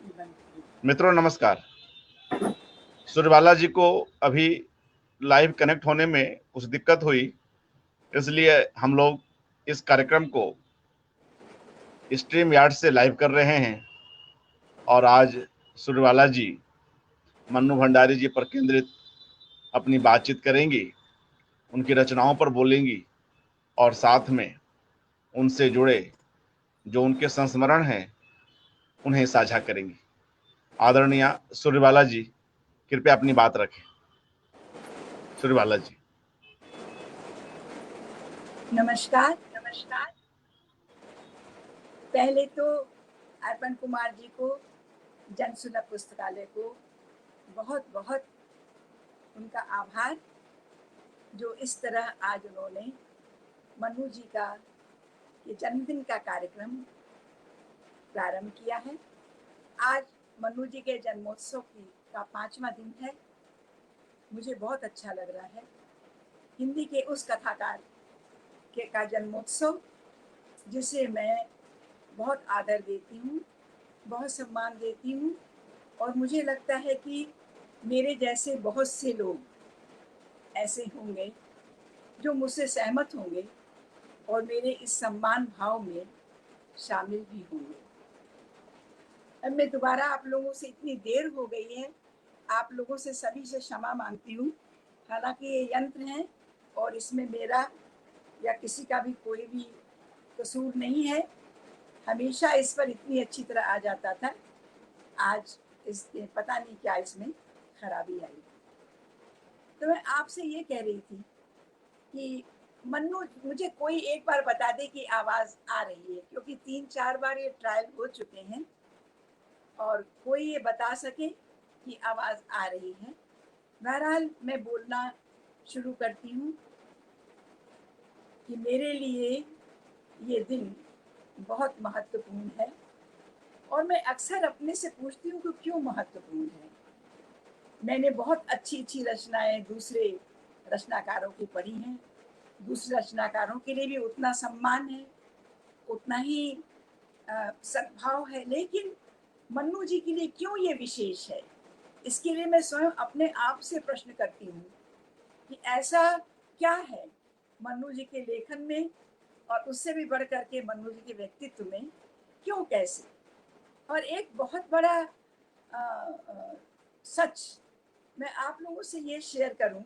मित्रों नमस्कार। सूर्यबाला जी को अभी लाइव कनेक्ट होने में कुछ दिक्कत हुई, इसलिए हम लोग इस कार्यक्रम को स्ट्रीम यार्ड से लाइव कर रहे हैं। और आज सूर्यबाला जी मन्नू भंडारी जी पर केंद्रित अपनी बातचीत करेंगी, उनकी रचनाओं पर बोलेंगी और साथ में उनसे जुड़े जो उनके संस्मरण हैं उन्हें साझा करेंगी। आदरणीय सूर्यबाला जी, कृपया अपनी बात रखें। सूर्यबाला जी। नमस्कार। पहले तो अर्पण कुमार जी को, जन सुलभ पुस्तकालय को बहुत बहुत उनका आभार, जो इस तरह आज उन्होंने मन्नू जी का ये जन्मदिन का कार्यक्रम प्रारंभ किया है। आज मन्नू जी के जन्मोत्सव का 5वां दिन है। मुझे बहुत अच्छा लग रहा है। हिंदी के उस कथाकार का जन्मोत्सव जिसे मैं बहुत आदर देती हूँ, बहुत सम्मान देती हूँ, और मुझे लगता है कि मेरे जैसे बहुत से लोग ऐसे होंगे जो मुझसे सहमत होंगे और मेरे इस सम्मान भाव में शामिल भी होंगे। अब मैं दोबारा आप लोगों से, इतनी देर हो गई है, आप लोगों से सभी से क्षमा मांगती हूँ। हालांकि ये यंत्र है और इसमें मेरा या किसी का भी कोई भी कसूर नहीं है। हमेशा इस पर इतनी अच्छी तरह आ जाता था, आज इसके पता नहीं क्या इसमें खराबी आई। तो मैं आपसे ये कह रही थी कि मन्नू, मुझे कोई एक बार बता दे कि आवाज़ आ रही है, क्योंकि 3-4 बार ये ट्रायल हो चुके हैं और कोई ये बता सके कि आवाज़ आ रही है। बहरहाल मैं बोलना शुरू करती हूँ कि मेरे लिए ये दिन बहुत महत्वपूर्ण है और मैं अक्सर अपने से पूछती हूँ कि क्यों महत्वपूर्ण है। मैंने बहुत अच्छी अच्छी रचनाएं दूसरे रचनाकारों की पढ़ी हैं, दूसरे रचनाकारों के लिए भी उतना सम्मान है, उतना ही सद्भाव है, लेकिन मन्नू जी के लिए क्यों ये विशेष है, इसके लिए मैं स्वयं अपने आप से प्रश्न करती हूँ कि ऐसा क्या है मन्नू जी के लेखन में और उससे भी बढ़ करके मन्नू जी के व्यक्तित्व में, क्यों, कैसे। और एक बहुत बड़ा सच मैं आप लोगों से ये शेयर करूं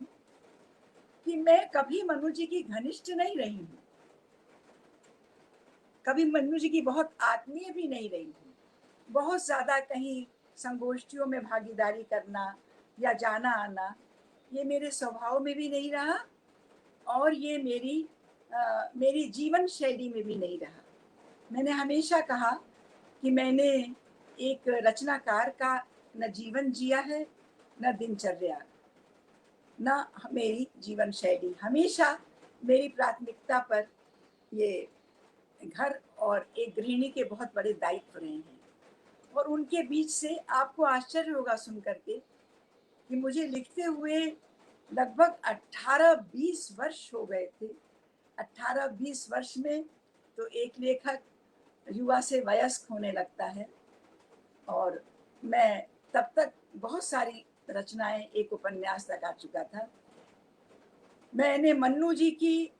कि मैं कभी मन्नू जी की घनिष्ठ नहीं रही हूँ, कभी मन्नू जी की बहुत आत्मीय भी नहीं रही हूँ। बहुत ज़्यादा कहीं संगोष्ठियों में भागीदारी करना या जाना आना, ये मेरे स्वभाव में भी नहीं रहा और ये मेरी जीवन शैली में भी नहीं रहा। मैंने हमेशा कहा कि मैंने एक रचनाकार का न जीवन जिया है, न दिनचर्या, न मेरी जीवन शैली। हमेशा मेरी प्राथमिकता पर ये घर और एक गृहिणी के बहुत बड़े दायित्व रहे हैं। और उनके बीच से आपको आश्चर्य होगा सुन करके कि मुझे लिखते हुए लगभग 18-20 वर्ष हो गए थे। 18-20 वर्ष में तो एक लेखक युवा से वयस्क होने लगता है, और मैं तब तक बहुत सारी रचनाएं, एक उपन्यास तक आ चुका था। मैंने मन्नू जी की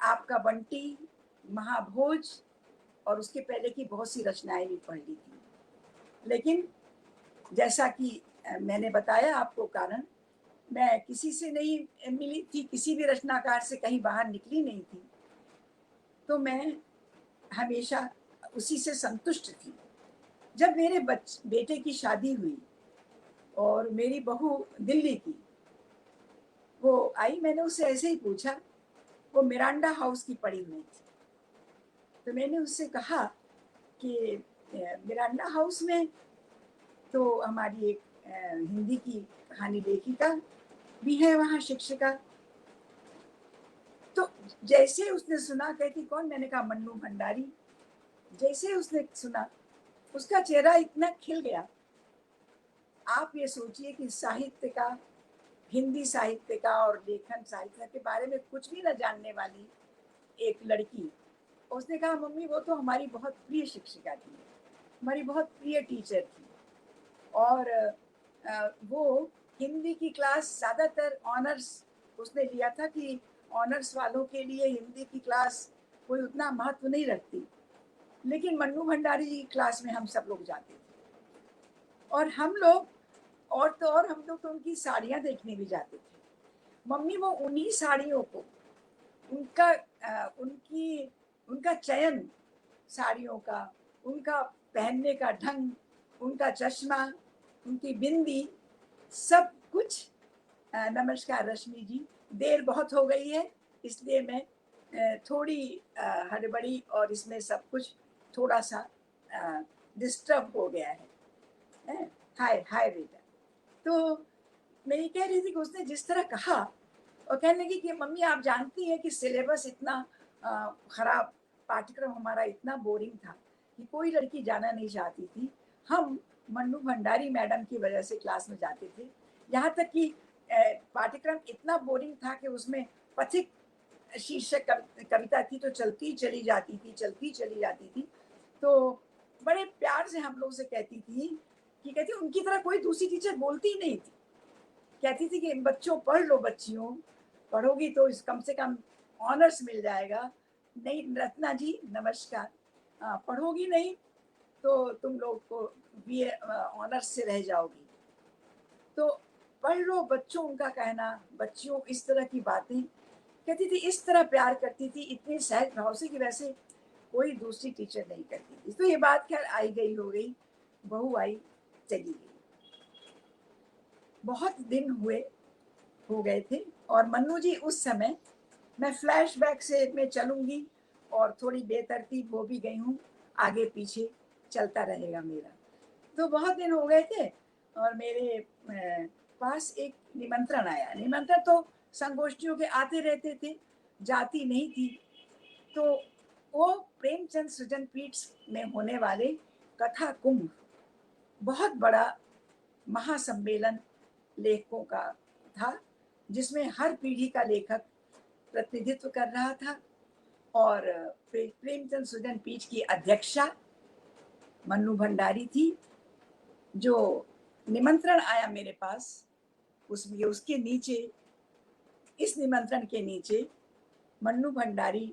आपका बंटी, महाभोज और उसके पहले की बहुत सी रचनाएं भी पढ़ ली थी, लेकिन जैसा कि मैंने बताया आपको कारण, मैं किसी से नहीं मिली थी, किसी भी रचनाकार से कहीं बाहर निकली नहीं थी, तो मैं हमेशा उसी से संतुष्ट थी। जब मेरे बेटे की शादी हुई और मेरी बहू दिल्ली की, वो आई, मैंने उससे ऐसे ही पूछा, वो मिरांडा हाउस की पढ़ी हुई थी, तो मैंने उससे कहा कि मिरांडा हाउस में तो हमारी एक हिंदी की कहानी लेखिका भी है, वहाँ शिक्षिका। तो जैसे उसने सुना, कहती कौन, मैंने कहा मन्नू भंडारी। जैसे उसने सुना, उसका चेहरा इतना खिल गया। आप ये सोचिए कि साहित्य का, हिंदी साहित्य का और लेखन साहित्य के बारे में कुछ भी न जानने वाली एक लड़की, उसने कहा मम्मी वो तो हमारी बहुत प्रिय शिक्षिका थी। हमारी बहुत प्रिय टीचर थी। और वो हिंदी की क्लास ज़्यादातर ऑनर्स उसने लिया था कि ऑनर्स वालों के लिए हिंदी की क्लास कोई उतना महत्व नहीं रखती, लेकिन मन्नू भंडारी जी की क्लास में हम सब लोग जाते थे। और हम लोग और तो और हम लोग तो उनकी साड़ियाँ देखने भी जाते थे। मम्मी वो उन्हीं साड़ियों को उनका उनकी उनका चयन साड़ियों का, उनका पहनने का ढंग, उनका चश्मा, उनकी बिंदी, सब कुछ। नमस्कार रश्मि जी, देर बहुत हो गई है इसलिए मैं थोड़ी हड़बड़ी और इसमें सब कुछ थोड़ा सा डिस्टर्ब हो गया है। हाय हाय बेटा। तो मैं ये कह रही थी कि उसने जिस तरह कहा और कहने लगी कि मम्मी आप जानती हैं कि सिलेबस इतना खराब, पाठ्यक्रम हमारा इतना बोरिंग था कि कोई लड़की जाना नहीं चाहती थी। हम मन्नू भंडारी मैडम की वजह से क्लास में जाते थे। यहाँ तक कि पाठ्यक्रम इतना बोरिंग था कि उसमें पथिक शीर्षक कविता थी तो चलती चली जाती थी। तो बड़े प्यार से हम लोग से कहती थी कि कहती उनकी तरह कोई दूसरी टीचर बोलती ही नहीं थी। कहती थी कि बच्चों पढ़ लो, बच्चियों पढ़ोगी तो इस कम से कम ऑनर्स मिल जाएगा। नहीं रत्ना जी नमस्कार, पढ़ोगी नहीं तो तुम लोग को बी ऑनर्स से रह जाओगी। तो पढ़ लो बच्चों, उनका कहना, बच्चियों, इस तरह की बातें कहती थी, इस तरह प्यार करती थी, इतने सहज भाव से कि वैसे कोई दूसरी टीचर नहीं करती थी। तो ये बात खैर आई गई हो गई, बहू आई चली गई। बहुत दिन हो गए थे और मन्नू जी उस समय, मैं फ्लैशबैक से मैं चलूंगी और थोड़ी बेतरतीब हो भी गई हूँ, आगे पीछे चलता रहेगा मेरा। तो बहुत दिन हो गए थे और मेरे पास एक निमंत्रण आया। निमंत्रण तो संगोष्ठियों के आते रहते थे, जाती नहीं थी। तो वो प्रेमचंद सृजन पीठ में होने वाले कथा कुंभ, बहुत बड़ा महासम्मेलन लेखकों का था, जिसमें हर पीढ़ी का लेखक प्रतिनिधित्व कर रहा था। और प्रेमचंद सृजन पीठ की अध्यक्षा मन्नू भंडारी थी। जो निमंत्रण आया मेरे पास, उसमें उसके नीचे, इस निमंत्रण के नीचे मन्नू भंडारी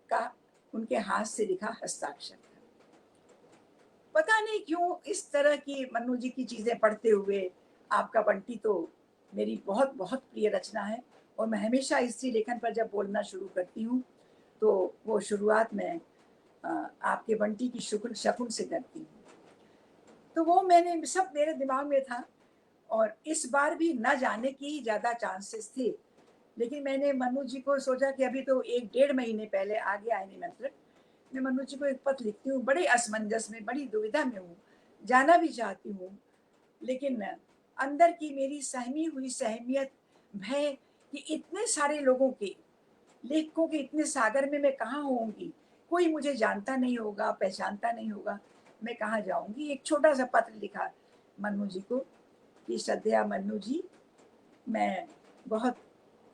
का उनके हाथ से लिखा हस्ताक्षर था। पता नहीं क्यों इस तरह की मन्नू जी की चीजें पढ़ते हुए, आपका बंटी तो मेरी बहुत बहुत प्रिय रचना है और मैं हमेशा इसी लेखन पर जब बोलना शुरू करती हूँ तो वो शुरुआत में आपके बंटी की शकुन से करती हूँ। तो वो मैंने सब मेरे दिमाग में था और इस बार भी न जाने की ज़्यादा चांसेस थे, लेकिन मैंने मनु जी को सोचा कि अभी तो 1-1.5 महीने पहले आ गया है निमंत्रण, मैं मनु जी को एक पत्र लिखती हूँ। बड़े असमंजस में, बड़ी दुविधा में हूँ, जाना भी चाहती हूँ, लेकिन अंदर की मेरी सहमी हुई सहमियत, भय कि इतने सारे लोगों के, लेखकों के इतने सागर में मैं कहाँ होंगी, कोई मुझे जानता नहीं होगा, पहचानता नहीं होगा, मैं कहाँ जाऊंगी। एक छोटा सा पत्र लिखा मन्नू जी को कि श्रद्धेय मन्नू जी, मैं बहुत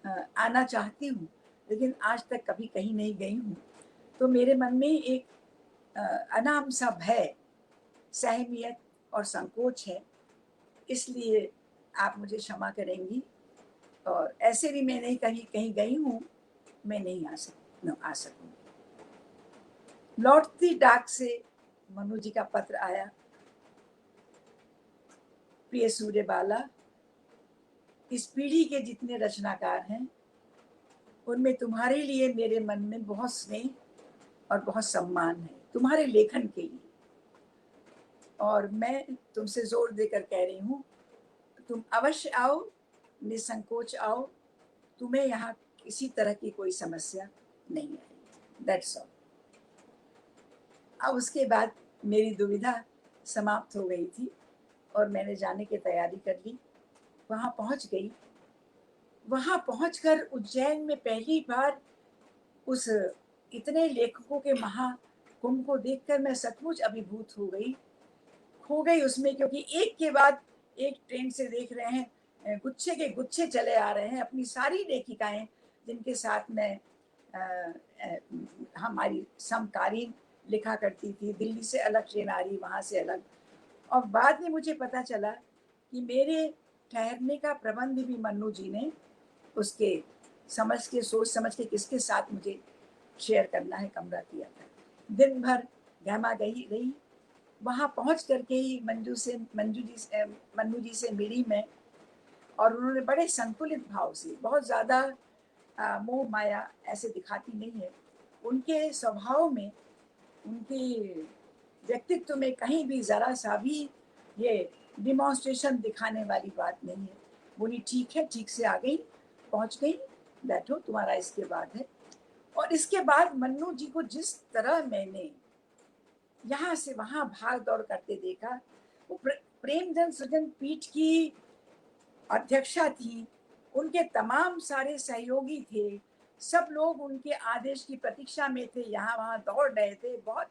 आना चाहती हूँ लेकिन आज तक कभी कहीं नहीं गई हूँ, तो मेरे मन में एक अनाम सा भय, सहमियत और संकोच है, इसलिए आप मुझे क्षमा करेंगी। और ऐसे भी मैं नहीं कहीं कहीं गई हूँ, मैं नहीं आ सकूंगी। लौटती डाक से मनु जी का पत्र आया। प्रिय सूर्यबाला, इस पीढ़ी के जितने रचनाकार हैं उनमें तुम्हारे लिए मेरे मन में बहुत स्नेह और बहुत सम्मान है, तुम्हारे लेखन के लिए। और मैं तुमसे जोर देकर कह रही हूँ, तुम अवश्य आओ, निसंकोच आओ, तुम्हें यहाँ किसी तरह की कोई समस्या नहीं आएगी। That's all. अब उसके बाद मेरी दुविधा समाप्त हो गई थी और मैंने जाने की तैयारी कर ली। वहाँ पहुँच गई। वहाँ पहुँचकर उज्जैन में पहली बार उस इतने लेखकों के महाकुंभ को देखकर मैं सचमुच अभिभूत हो गई, खो गई उसमें, क्योंकि एक के बाद एक ट्रेन से देख रहे हैं, गुच्छे के गुच्छे चले आ रहे हैं अपनी सारी लेखिकाएं जिनके साथ मैं हमारी समकालीन लिखा करती थी, दिल्ली से अलग ट्रेन आ रही, वहाँ से अलग। और बाद में मुझे पता चला कि मेरे ठहरने का प्रबंध भी मन्नू जी ने उसके समझ के, सोच समझ के किसके साथ मुझे शेयर करना है कमरा किया था। दिन भर गहमा गई रही, वहाँ पहुँच करके ही मन्नू जी से मिली मैं, और उन्होंने बड़े संतुलित भाव से, बहुत ज़्यादा मोह माया ऐसे दिखाती नहीं है, उनके स्वभाव में, उनके व्यक्तित्व में कहीं भी ज़रा सा भी ये डिमॉन्स्ट्रेशन दिखाने वाली बात नहीं है। बोली ठीक है, ठीक से आ गई, पहुँच गई, बैठो तुम्हारा इसके बाद है। और इसके बाद मन्नू जी को जिस तरह मैंने यहाँ से वहाँ भाग दौड़ करते देखा, वो प्रेमचंद सृजन पीठ की अध्यक्षा थी, उनके तमाम सारे सहयोगी थे, सब लोग उनके आदेश की प्रतीक्षा में थे, यहाँ वहाँ दौड़ रहे थे, बहुत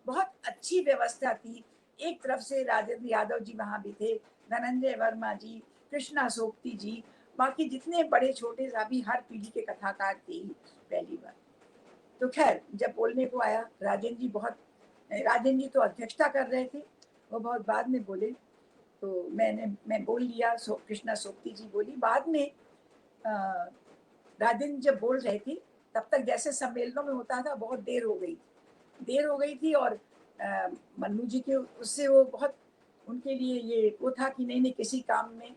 बहुत अच्छी व्यवस्था थी। एक तरफ से राजेंद्र यादव जी वहाँ भी थे, धनंजय वर्मा जी, कृष्णा सोपती जी, बाकी जितने बड़े छोटे अभी हर पीढ़ी के कथाकार थे ही पहली बार। तो खैर जब बोलने को आया, राजेंद्र जी तो अध्यक्षता कर रहे थे, वो बहुत बाद में बोले, तो मैं बोल लिया, कृष्णा सोपती जी बोली। बाद में राजेंद्र जब बोल रहे थे, तब तक जैसे सम्मेलनों में होता था, बहुत देर हो गई थी, और मन्नू जी के उससे वो बहुत, उनके लिए ये वो था कि नहीं किसी काम में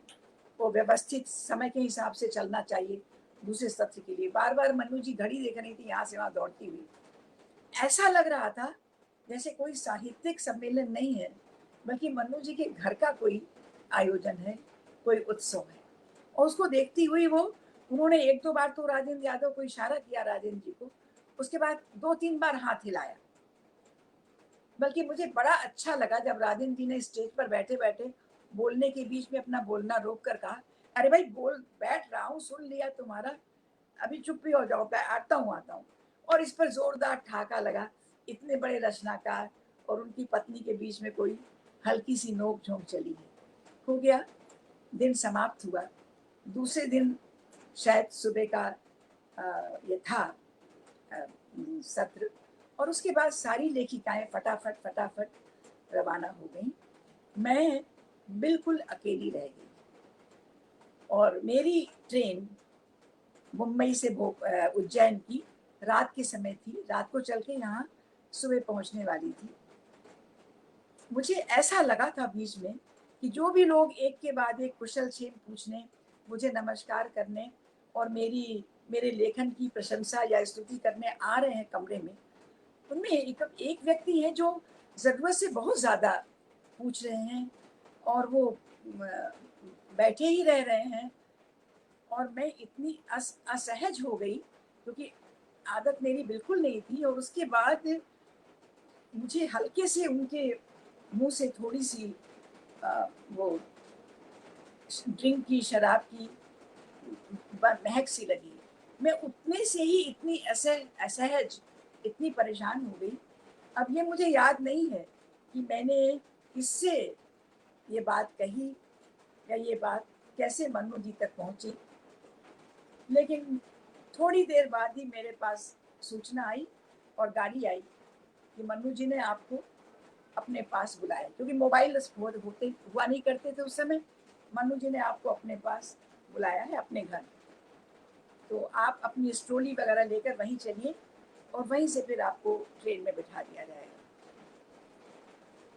वो व्यवस्थित समय के हिसाब से चलना चाहिए। दूसरे सत्र के लिए बार बार मन्नू जी घड़ी देख रही थी, यहाँ से वहाँ दौड़ती हुई। ऐसा लग रहा था जैसे कोई साहित्यिक सम्मेलन नहीं है, बल्कि मन्नू जी के घर का कोई आयोजन है, कोई उत्सव है। और उसको देखती हुई उन्होंने एक दो बार तो राजेंद्र यादव को इशारा किया, राजेंद्र जी को, उसके बाद 2-3 बार हाथ हिलाया। बल्कि मुझे बड़ा अच्छा लगा जब राजेंद्र जी ने स्टेज पर बैठे बैठे बोलने के बीच में अपना बोलना रोक कर कहा, अरे भाई बोल, बैठ रहा हूँ, सुन लिया तुम्हारा, अभी चुप ही हो जाओ, आता हूँ। और इस पर जोरदार ठाका लगा। इतने बड़े रचनाकार और उनकी पत्नी के बीच में कोई हल्की सी नोक झोंक चली है। हो गया, दिन समाप्त हुआ। दूसरे दिन शायद सुबह का ये था सत्र, और उसके बाद सारी लेखिकाएं फटाफट फटाफट रवाना हो गई। मैं बिल्कुल अकेली रह गई, और मेरी ट्रेन मुंबई से उज्जैन की रात के समय थी, रात को चल के यहाँ सुबह पहुँचने वाली थी। मुझे ऐसा लगा था बीच में कि जो भी लोग एक के बाद एक कुशल क्षेम पूछने, मुझे नमस्कार करने और मेरे लेखन की प्रशंसा या स्तुति करने आ रहे हैं कमरे में, उनमें एक व्यक्ति है जो ज़रूरत से बहुत ज़्यादा पूछ रहे हैं, और वो बैठे ही रह रहे हैं, और मैं इतनी असहज हो गई, क्योंकि आदत मेरी बिल्कुल नहीं थी। और उसके बाद मुझे हल्के से उनके मुंह से थोड़ी सी वो ड्रिंक की, शराब की महक सी लगी। मैं उतने से ही इतनी असहज, इतनी परेशान हो गई। अब ये मुझे याद नहीं है कि मैंने किससे ये बात कही, या ये बात कैसे मन्नू जी तक पहुंची, लेकिन थोड़ी देर बाद ही मेरे पास सूचना आई और गाड़ी आई कि मन्नू जी ने आपको अपने पास बुलाया, क्योंकि मोबाइल हुआ नहीं करते थे उस समय। मन्नू जी ने आपको अपने पास बुलाया है अपने घर, तो आप अपनी स्ट्रोली वगैरह लेकर वहीं चलिए, और वहीं से फिर आपको ट्रेन में बिठा दिया जाएगा।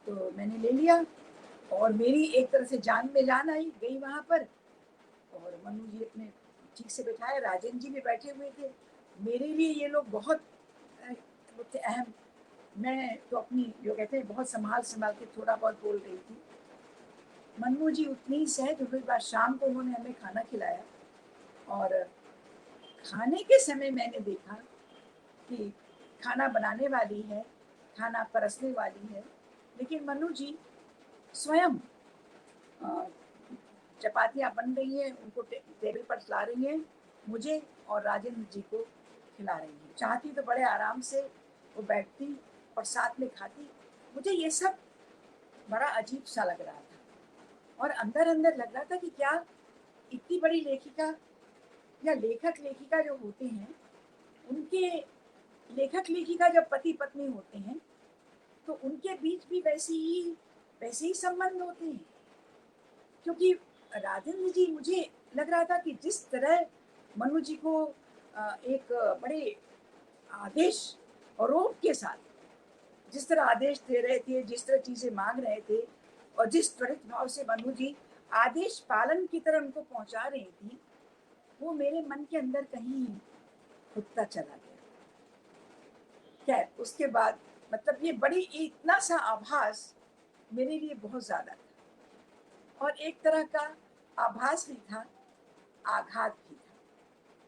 तो मैंने ले लिया, और मेरी एक तरह से जान में जान आई गई वहाँ पर, और मन्नू जी अपने ठीक से बैठाए, राजेंद्र जी भी बैठे हुए थे। मेरे लिए ये लोग बहुत अहम। मैं तो अपनी, जो कहते हैं, बहुत संभाल के थोड़ा बहुत बोल रही थी। मन्नू जी उतनी ही सहज। फिर बाद शाम को उन्होंने हमें खाना खिलाया, और खाने के समय मैंने देखा कि खाना बनाने वाली है, खाना परसने वाली है, लेकिन मन्नू जी स्वयं चपातियाँ बन रही हैं, उनको टेबल पर ला रही हैं, मुझे और राजेंद्र जी को खिला रही हैं। चाहती तो बड़े आराम से वो बैठती और साथ में खाती। मुझे ये सब बड़ा अजीब सा लग रहा था, और अंदर अंदर लग रहा था कि क्या इतनी बड़ी लेखिका या लेखक लेखिका जो होते हैं, उनके लेखक लेखिका जब पति पत्नी होते हैं, तो उनके बीच भी वैसे ही संबंध होते हैं। क्योंकि राजेंद्र जी, मुझे लग रहा था कि जिस तरह मनु जी को एक बड़े आदेश और रोब के साथ जिस तरह आदेश दे रहे थे, जिस तरह चीजें मांग रहे थे, और जिस त्वरित भाव से मनु जी आदेश पालन की तरह उनको पहुंचा रही थी, वो मेरे मन के अंदर कहीं खुदता चला गया। खैर, उसके बाद मतलब ये बड़ी इतना सा आभास मेरे लिए बहुत ज्यादा था, और एक तरह का आभास भी था, आघात भी था।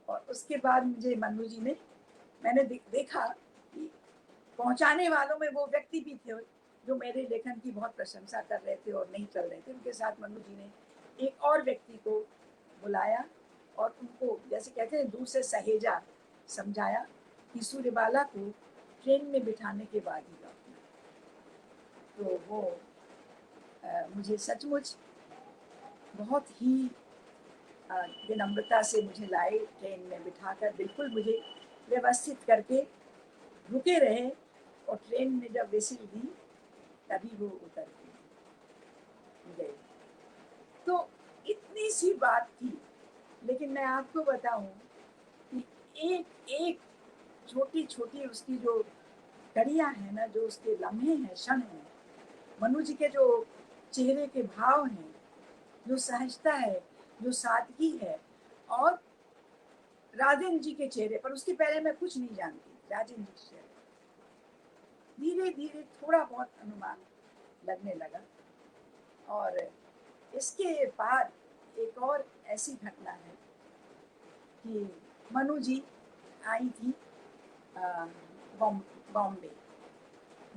और उसके बाद मुझे मनु जी ने मैंने देखा कि पहुंचाने वालों में वो व्यक्ति भी थे जो मेरे लेखन की बहुत प्रशंसा कर रहे थे और नहीं चल रहे थे। उनके साथ मनु जी ने एक और व्यक्ति को बुलाया और उनको, जैसे कहते हैं, दूर से सहेजा, समझाया कि सूर्यबाला को ट्रेन में बिठाने के बाद ही लौटना। तो वो मुझे सचमुच बहुत ही विनम्रता से मुझे लाए, ट्रेन में बिठाकर बिल्कुल मुझे व्यवस्थित करके रुके रहे, और ट्रेन में जब विसिल दी तभी वो उतर गए। तो इतनी सी बात थी, लेकिन मैं आपको बताऊं कि एक एक छोटी छोटी उसकी जो कड़ियां हैं ना, जो उसके लम्हे हैं, क्षण हैं, मनु जी के जो चेहरे के भाव हैं, जो सहजता है, जो सादगी है, और राजेंद्र जी के चेहरे पर, उसके पहले मैं कुछ नहीं जानती, राजेंद्र जी के चेहरे धीरे धीरे थोड़ा बहुत अनुमान लगने लगा। और इसके बाद एक और ऐसी घटना है कि मनु जी आई थी बॉम्बे,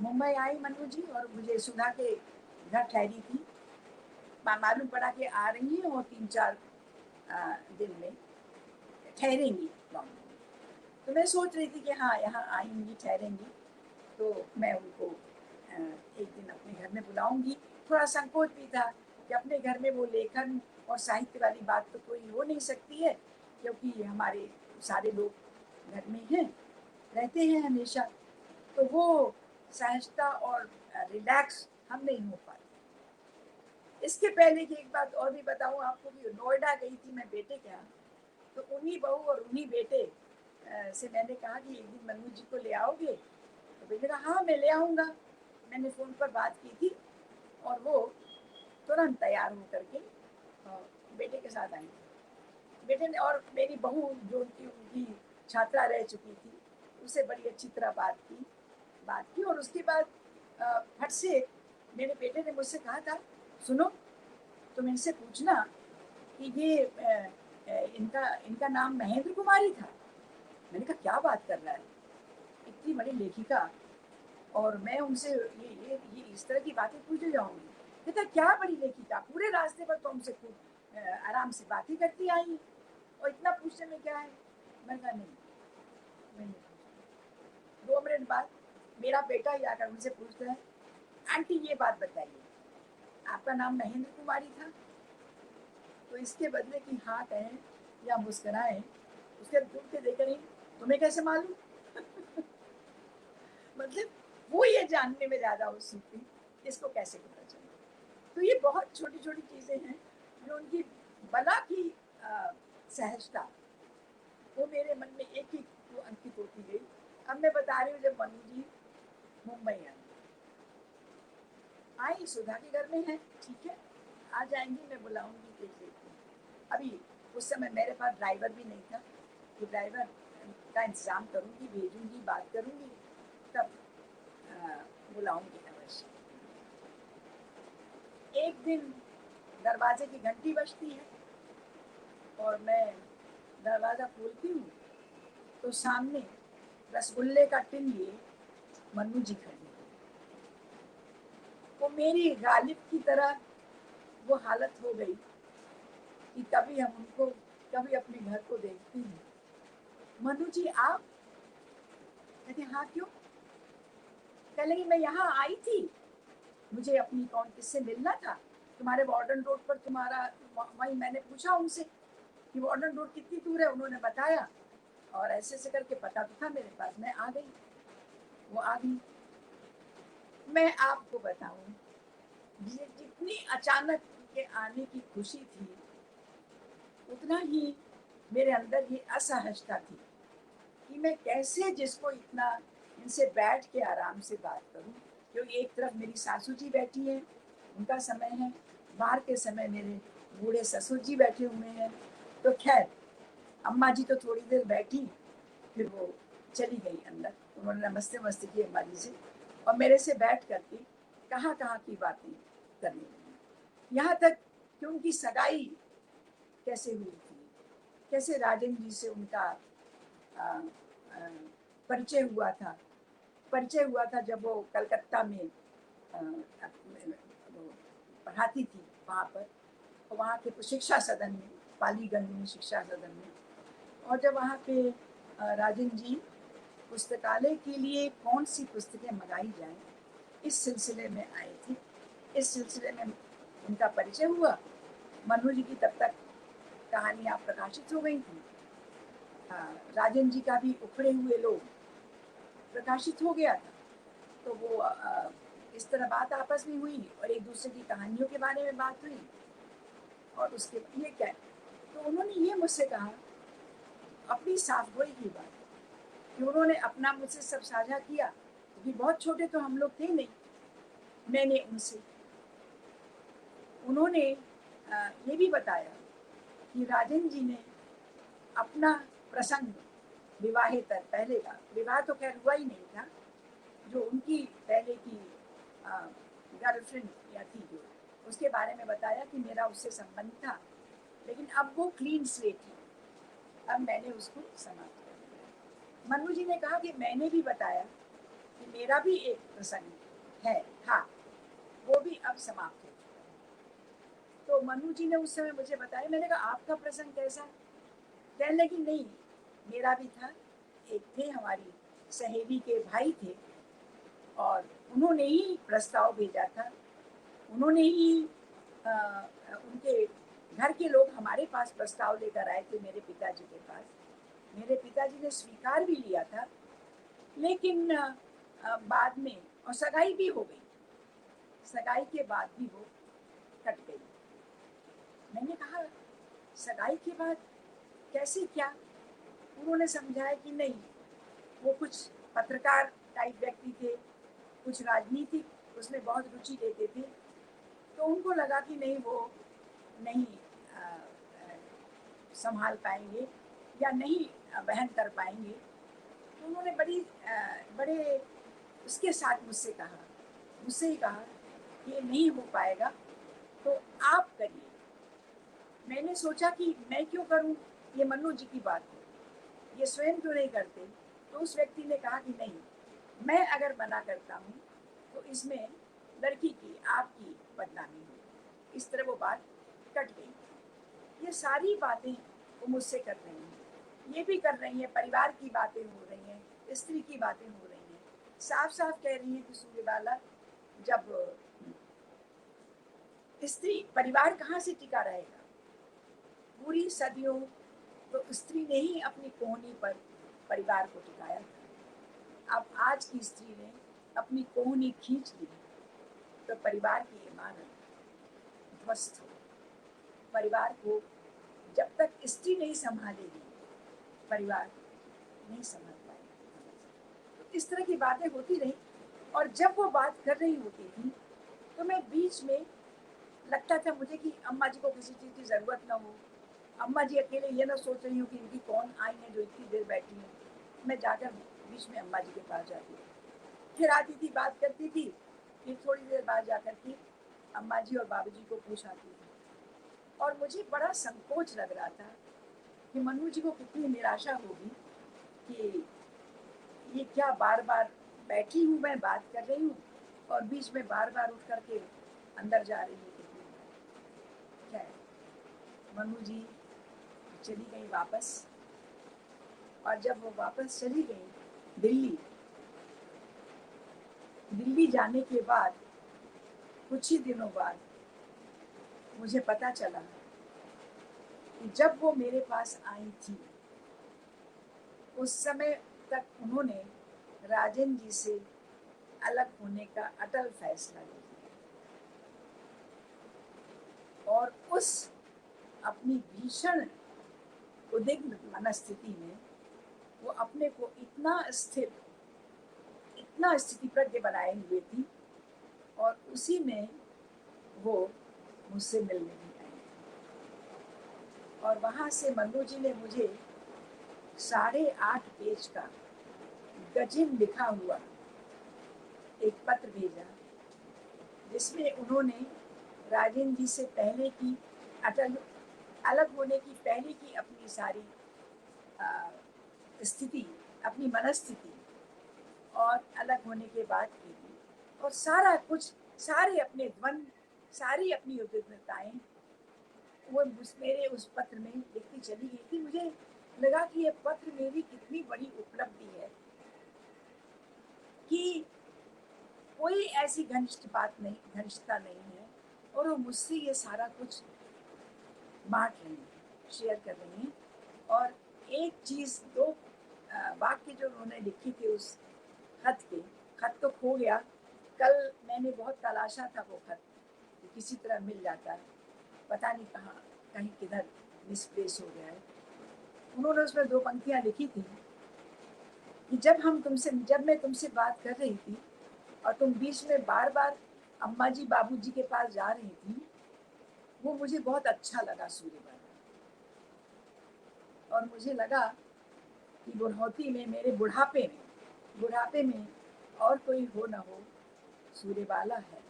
मुंबई आई मनु जी, और मुझे सुधा के घर ठहरी थी। मालूम पड़ा कि आ रही हैं और 3-4 दिन में ठहरेंगी बॉम्बे में। तो मैं सोच रही थी कि हाँ, यहाँ आएंगी, ठहरेंगी, तो मैं उनको एक दिन अपने घर में बुलाऊंगी। थोड़ा संकोच भी था कि अपने घर में वो लेखन और साहित्य वाली बात तो कोई हो नहीं सकती है, क्योंकि हमारे सारे लोग घर में हैं, रहते हैं हमेशा, तो वो सहजता और रिलैक्स हम नहीं हो पाते। इसके पहले की एक बात और भी बताऊं आपको कि नोएडा गई थी मैं बेटे के यहाँ, तो उन्हीं बहू और उन्हीं बेटे से मैंने कहा कि एक दिन मनु जी को ले आओगे, तो बेटे कहा हाँ मैं ले आऊँगा। मैंने फ़ोन पर बात की थी और वो तुरंत तैयार हो करके बेटे के साथ आई थी। बेटे ने और मेरी बहू जो उनकी छात्रा रह चुकी थी, उससे बड़ी अच्छी तरह बात की। और उसके बाद फट से मेरे बेटे ने मुझसे कहा था, सुनो तुम इनसे पूछना कि ये इनका नाम महेंद्र कुमारी था। मैंने कहा क्या बात कर रहा है, इतनी बड़ी लेखिका, और मैं उनसे ये इस तरह की बातें पूछे जाऊंगी। कहता क्या बड़ी लेखिका, पूरे रास्ते पर तो हमसे खूब आराम से बातें करती आई, और इतना पूछने में क्या है। मैंने कहा नहीं। 2 मिनट बाद मेरा बेटा ही आकर मुझसे पूछता है, आंटी ये बात बताइए, आपका नाम महेंद्र कुमारी था? तो इसके बदले कि हाँ कहें या मुस्कुराएं, उसके दूर से देखकर ही, तुम्हें कैसे मालूम? मतलब वो ये जानने में ज्यादा उत्सुक थी, इसको कैसे पता चला। तो ये बहुत छोटी छोटी चीजें हैं जो उनकी बला की सहजता, वो मेरे मन में एक ही अंकित होती गई। अब मैं बता रही हूँ, जब मनु जी मुंबई आई, सुधा के घर में है, ठीक है आ जाएंगी, मैं बुलाऊंगी, देख लेती हूँ। अभी उस समय मेरे पास ड्राइवर भी नहीं था, तो ड्राइवर का इंतजाम करूंगी, भेजूंगी, बात करूंगी, तब बुलाऊंगी अवश्य। एक दिन दरवाजे की घंटी बजती है और मैं दरवाजा खोलती हूँ, तो सामने रसगुल्ले का टिन लिए मनु जी खड़ी। वो मेरी गालिब की तरह वो हालत हो गई कि कभी हम उनको, कभी अपने घर को देखती हैं। मनु जी आप? कहते हाँ क्यों? कह लगी मैं यहाँ आई थी, मुझे अपनी कौन किससे मिलना था, तुम्हारे वार्डन रोड पर तुम्हारा, वहीं मैंने पूछा उनसे कि वार्डन रोड कितनी दूर है, उन्होंने बताया, और ऐसे ऐसे करके पता तो था मेरे पास, मैं आ गई, वो आ गई। मैं आपको बताऊं, जितनी अचानक के आने की खुशी थी, उतना ही मेरे अंदर ये असहजता थी कि मैं कैसे जिसको इतना इनसे बैठ के आराम से बात करूं, क्योंकि एक तरफ मेरी सासू जी बैठी हैं, उनका समय है, बाहर के समय मेरे बूढ़े ससुर जी बैठे हुए हैं। तो खैर, अम्मा जी तो थोड़ी देर बैठी, फिर वो चली गई अंदर। उन्होंने नमस्ते नमस्ते की अम्मा जी से, और मेरे से बैठ करके कहाँ कहाँ की बातें करने लगी। यहाँ तक कि उनकी सगाई कैसे हुई थी, कैसे राजन जी से उनका आ, आ, परिचय हुआ था। परिचय हुआ था जब वो कलकत्ता में वो पढ़ाती थी वहाँ पर, और वहाँ के शिक्षा सदन में, पालीगंज में शिक्षा सदन में। और जब वहाँ पे राजन जी पुस्तकालय के लिए कौन सी पुस्तकें मंगाई जाए, इस सिलसिले में आए थे। इस सिलसिले में उनका परिचय हुआ। मनु जी की तब तक कहानियाँ प्रकाशित हो गई थी। राजन जी का भी उखड़े हुए लोग प्रकाशित हो गया था। तो वो इस तरह बात आपस में हुई और एक दूसरे की कहानियों के बारे में बात हुई। और उसके ये क्या, तो उन्होंने ये मुझसे कहा, अपनी साफ गोई की बात, कि उन्होंने अपना मुझसे सब साझा किया, क्योंकि बहुत छोटे तो हम लोग थे नहीं। मैंने उनसे, उन्होंने ये भी बताया कि राजन जी ने अपना प्रसंग, विवाहेतर पहले का, विवाह तो खैर हुआ ही नहीं था, जो उनकी पहले की गर्लफ्रेंड या थी जो, उसके बारे में बताया कि मेरा उससे संबंध था, लेकिन अब वो क्लीन स्लेट है, अब मैंने उसको समाप्त कर दिया। मनु जी ने कहा कि मैंने भी बताया कि मेरा भी एक प्रसंग है, था, वो भी अब समाप्त हो चुका है। तो मनु जी ने उस समय मुझे बताया। मैंने कहा आपका प्रसंग कैसा? कहने लगी नहीं, मेरा भी था। एक थे, हमारी सहेली के भाई थे, और उन्होंने ही प्रस्ताव भेजा था, उन्होंने ही उनके घर के लोग हमारे पास प्रस्ताव लेकर आए थे, मेरे पिताजी के पास। मेरे पिताजी ने स्वीकार भी लिया था, लेकिन बाद में, और सगाई भी हो गई, सगाई के बाद भी वो कट गई। मैंने कहा सगाई के बाद कैसे, क्या? उन्होंने समझाया कि नहीं, वो कुछ पत्रकार टाइप व्यक्ति थे, कुछ राजनीतिक उसमें बहुत रुचि लेते थे, तो उनको लगा कि नहीं, वो नहीं संभाल पाएंगे या नहीं वहन कर पाएंगे। तो उन्होंने बड़े उसके साथ मुझसे ही कहा कि ये नहीं हो पाएगा, तो आप करिए। मैंने सोचा कि मैं क्यों करूं, ये मनु जी की बात है, ये स्वयं क्यों नहीं करते? तो उस व्यक्ति ने कहा कि नहीं, मैं अगर मना करता हूँ तो इसमें लड़की की, आपकी बदनामी होगी। इस तरह वो बात कट गई। ये सारी बातें वो मुझसे कर रही हैं, ये भी कर रही हैं, परिवार की बातें हो रही हैं, स्त्री की बातें हो रही हैं। साफ साफ कह रही हैं कि सूर्यबाला, जब स्त्री, परिवार कहाँ से टिका रहेगा? पूरी सदियों तो स्त्री ने ही अपनी कोहनी पर परिवार को टिकाया था। अब आज की स्त्री ने अपनी कोहनी खींच ली, तो परिवार की इमारत ध्वस्त हो। परिवार को जब तक स्त्री नहीं संभालेगी, परिवार नहीं संभाल पाएगा। तो इस तरह की बातें होती रही, और जब वो बात कर रही होती थी, तो मैं बीच में, लगता था मुझे कि अम्मा जी को किसी चीज़ की ज़रूरत ना हो, अम्मा जी अकेले ये ना सोच रही हूँ कि इनकी कौन आई है जो इतनी देर बैठी है। मैं जाकर बीच में अम्मा जी के पास जाती थी, फिर आती थी, बात करती थी, फिर थोड़ी देर बाद जाकर के अम्मा जी और बाबू जी को पूछ आती थी। और मुझे बड़ा संकोच लग रहा था कि मनु जी को कितनी निराशा होगी कि ये क्या, बार बार बैठी हूँ, मैं बात कर रही हूँ, और बीच में बार बार उठ करके अंदर जा रही है। क्या है, मनु जी चली गई वापस। और जब वो वापस चली गई दिल्ली, दिल्ली जाने के बाद कुछ ही दिनों बाद मुझे पता चला कि जब वो मेरे पास आई थी, उस समय तक उन्होंने राजन जी से अलग होने का अटल फैसला लिया और उस अपनी भीषण उद्विग्न मनस्थिति में वो अपने को इतना स्थिर, इतना स्थिति प्रज्ञ बनाए हुए थी और उसी में वो मुझसे मिलने भी आई और वहाँ से मन्नू जी ने मुझे 8.5 पेज का गजिन लिखा हुआ एक पत्र भेजा जिसमें उन्होंने राजेंद्र जी से पहले की अटल अलग होने की पहले की अपनी सारी स्थिति, अपनी मनस्थिति और अलग होने के बाद की और सारा कुछ, सारे अपने द्वंद, सारी अपनी उद्विग्नताएं वो मेरे उस पत्र में लिखती चली गई थी। मुझे लगा कि ये पत्र मेरी कितनी बड़ी उपलब्धि है कि कोई ऐसी घनिष्ठता नहीं है और वो मुझसे ये सारा कुछ बांट रही हैं, शेयर कर रही हैं। और एक चीज़, 2 वाक्य जो उन्होंने लिखी थी उस खत तो खो गया। कल मैंने बहुत तलाशा था वो खत कि किसी तरह मिल जाता है, पता नहीं कहाँ, कहीं किधर मिसप्लेस हो गया है। उन्होंने उसमें 2 पंक्तियाँ लिखी थी कि जब मैं तुमसे बात कर रही थी और तुम बीच में बार बार अम्मा जी बाबू जी के पास जा रही थी, वो मुझे बहुत अच्छा लगा सूर्यबाला। और मुझे लगा कि बुढ़ौती में, मेरे बुढ़ापे में और कोई हो न हो, सूर्यबाला है।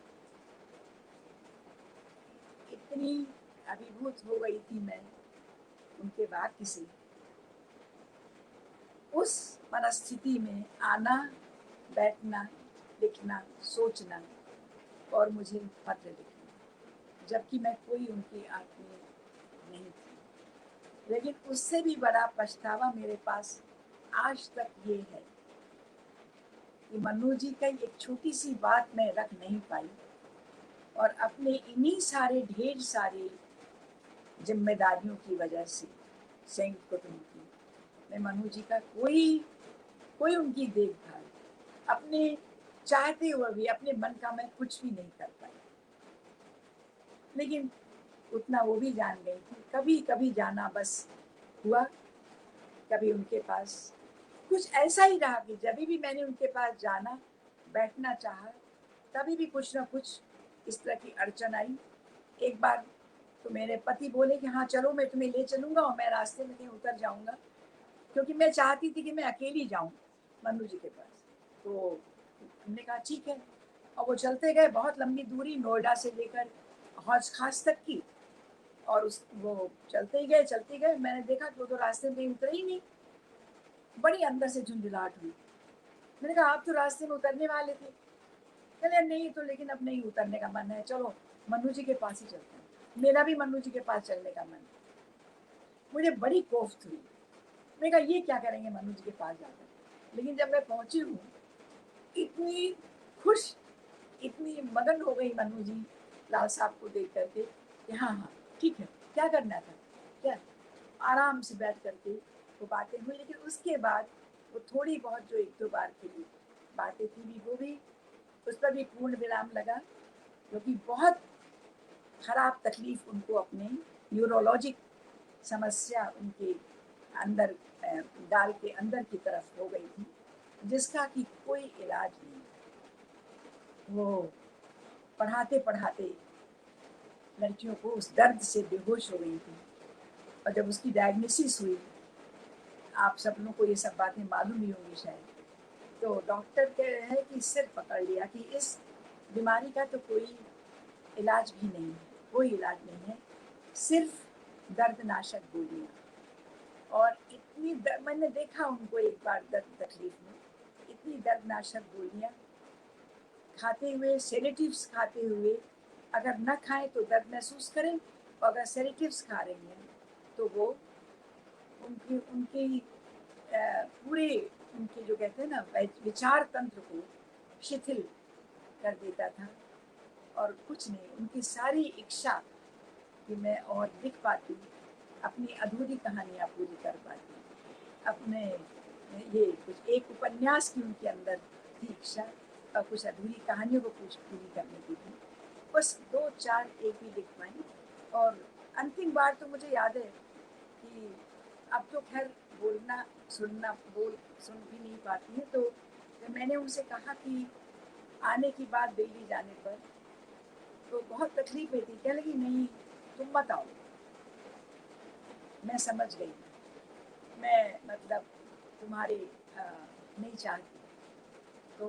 इतनी अभिभूत हो गई थी मैं उनके वाक्य से। उस मनस्थिति में आना, बैठना, लिखना, सोचना और मुझे पत्र लिखना, जबकि मैं कोई उनकी आत्मीय नहीं थी। लेकिन उससे भी बड़ा पछतावा मेरे पास आज तक ये है कि मन्नू जी का एक छोटी सी बात मैं रख नहीं पाई और अपने इन्हीं सारे ढेर सारे जिम्मेदारियों की वजह से संयुक्त कुटुंब की, मैं मन्नू जी का कोई उनकी देखभाल अपने चाहते हुए भी अपने मन का मैं कुछ भी नहीं कर पाई। लेकिन उतना वो भी जान गई थी, कभी कभी जाना बस हुआ। कभी उनके पास कुछ ऐसा ही रहा कि जब भी मैंने उनके पास जाना, बैठना चाहा, तभी भी कुछ ना कुछ इस तरह की अड़चन आई। एक बार तो मेरे पति बोले कि हाँ चलो, मैं तुम्हें ले चलूँगा और मैं रास्ते में कहीं उतर जाऊँगा, क्योंकि मैं चाहती थी कि मैं अकेली जाऊँ मन्नू जी के पास। तो हमने कहा ठीक है, और वो चलते गए बहुत लंबी दूरी, नोएडा से लेकर हौज खास तक की। और वो चलते ही गए। मैंने देखा कि वो तो रास्ते में उतरे ही नहीं। बड़ी अंदर से झुंझुलाहट हुई। मैंने कहा आप तो रास्ते में उतरने वाले थे। कहले नहीं, तो लेकिन अब नहीं उतरने का मन है, चलो मन्नू जी के पास ही चलते हैं। मेरा भी मन्नू जी के पास चलने का मन है। मुझे बड़ी कोफ्त हुई। मैंने कहा ये क्या करेंगे मन्नू जी के पास जाकर। लेकिन जब मैं पहुंची हूँ, इतनी खुश, इतनी मगन हो गई मन्नू जी लाल साहब को देख करके कि हाँ हाँ ठीक है, क्या करना था, क्या आराम से बैठ करके वो बातें हुई। लेकिन उसके बाद वो थोड़ी बहुत जो 1-2 बार की बातें थी भी, वो भी, उस पर भी पूर्ण विराम लगा, क्योंकि बहुत खराब तकलीफ उनको अपने न्यूरोलॉजिक समस्या उनके अंदर, दाल के अंदर की तरफ हो गई थी, जिसका कि कोई इलाज नहीं। वो पढ़ाते पढ़ाते लड़कियों को उस दर्द से बेहोश हो गई थी। और जब उसकी डायग्नोसिस हुई, आप सब लोगों को ये सब बातें मालूम ही होंगी शायद, तो डॉक्टर कह रहे हैं कि सिर पकड़ लिया कि इस बीमारी का तो कोई इलाज भी नहीं है, कोई इलाज नहीं है, सिर्फ दर्दनाशक गोलियाँ। और इतनी मैंने देखा उनको एक बार दर्द तकलीफ में, इतनी दर्दनाशक गोलियाँ खाते हुए, सेडेटिव्स खाते हुए, अगर न खाएं तो दर्द महसूस करें, और अगर सेडेटिव्स खा रही हैं तो वो उनकी पूरे, उनके जो कहते हैं ना विचार तंत्र को शिथिल कर देता था। और कुछ नहीं, उनकी सारी इच्छा कि मैं और लिख पाती, अपनी अधूरी कहानियाँ पूरी कर पाती, अपने ये कुछ एक उपन्यास की उनके अंदर थी इच्छा, कुछ अधूरी कहानियों को कुछ पूरी करने की थी। बस 2-4 एक ही लिख पाई और अंतिम बार तो मुझे याद है कि अब तो खैर बोलना सुन भी नहीं पाती है, तो मैंने उनसे कहा कि आने की बात दिल्ली जाने पर तो बहुत तकलीफ हुई थी। कहने लगी नहीं तुम मत आओ। मैं समझ गई, मैं मतलब तुम्हारे नहीं चाहती। तो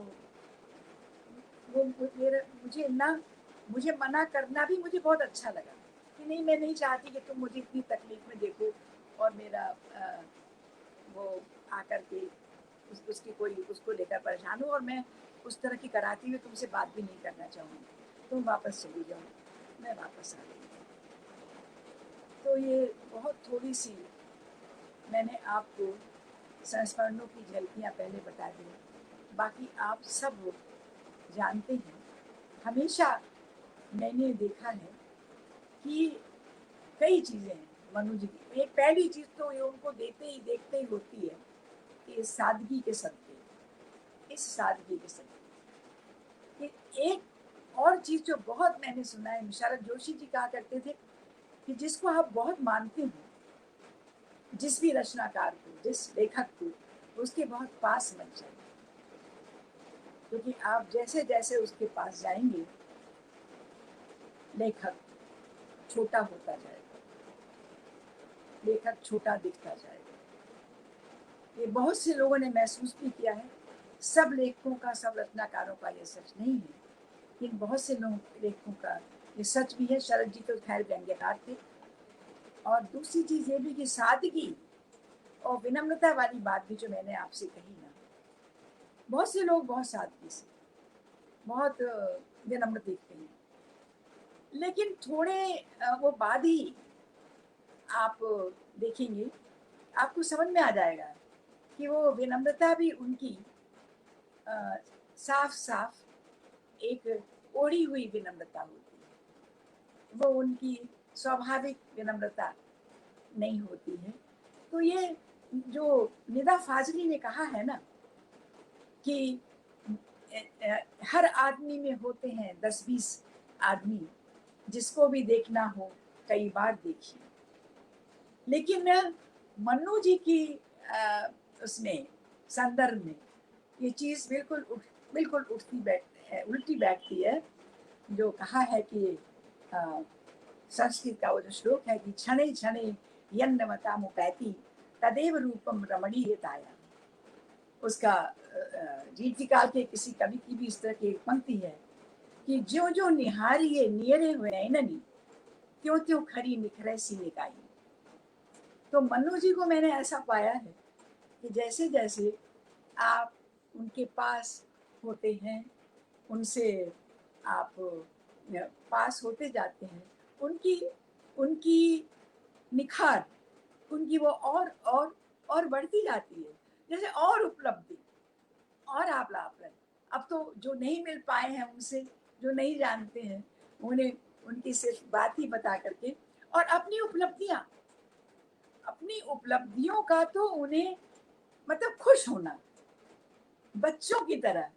वो मुझे मना करना भी मुझे बहुत अच्छा लगा कि नहीं, मैं नहीं चाहती कि तुम मुझे इतनी तकलीफ में देखो और मेरा वो आकर के उसको लेकर परेशान हो और मैं उस तरह की कराती हुई तुमसे बात भी नहीं करना चाहूँगी, तुम वापस चली जाओ। मैं वापस आ गई। तो ये बहुत थोड़ी सी मैंने आपको संस्मरणों की झलकियाँ पहले बता दी, बाकी आप सब जानते हैं। हमेशा मैंने देखा है कि कई चीज़ें हैं मनु जी की। एक पहली चीज़ तो ये उनको देखते ही होती है कि इस सादगी के सदके एक और चीज़ जो बहुत मैंने सुना है, शारद जोशी जी कहा करते थे कि जिसको आप बहुत मानते हो, जिस भी रचनाकार को, जिस लेखक को, उसके बहुत पास मत जाइए, क्योंकि आप जैसे जैसे उसके पास जाएंगे लेखक छोटा होता जाएगा, लेखक छोटा दिखता जाएगा। ये बहुत से लोगों ने महसूस भी किया है। सब लेखकों का, सब रचनाकारों का ये सच नहीं है, लेकिन बहुत से लेखकों का ये सच भी है। शरद जी तो खैर व्यंग्यकार थे। और दूसरी चीज़ ये भी कि सादगी और विनम्रता वाली बात भी जो मैंने आपसे कही ना, बहुत से लोग बहुत सादगी से, बहुत विनम्र दिखते हैं, लेकिन थोड़े वो बाद ही आप देखेंगे, आपको समझ में आ जाएगा कि वो विनम्रता भी उनकी साफ साफ एक ओढ़ी हुई विनम्रता होती है, वो उनकी स्वाभाविक विनम्रता नहीं होती है। तो ये जो निदा फाजली ने कहा है ना कि हर आदमी में होते हैं 10-20 आदमी, जिसको भी देखना हो कई बार देखिए। लेकिन मन्नू जी की उसमें संदर्भ में ये चीज़ बिल्कुल उल्टी बैठती है। जो कहा है कि संस्कृत का वो जो श्लोक है कि क्षणे क्षणे यन्नमता मुपैति तदेव रूपम रमणीयताया। उसका जीतिकाल के किसी कवि की भी इस तरह की एक पंक्ति है कि जो जो निहारिये नियरे हुए नैननी, त्यों त्यों खरी निखरे सी निकाई। तो मन्नू जी को मैंने ऐसा पाया है कि जैसे जैसे आप उनके पास होते हैं, उनसे आप पास होते जाते हैं, उनकी उनकी निखार, उनकी वो और बढ़ती जाती है। जैसे और उपलब्धि और आप लाभ रहे। अब तो जो नहीं मिल पाए हैं उनसे, जो नहीं जानते हैं, उन्हें उनकी सिर्फ बात ही बता करके और अपनी उपलब्धियों का तो उन्हें मतलब खुश होना, बच्चों की तरह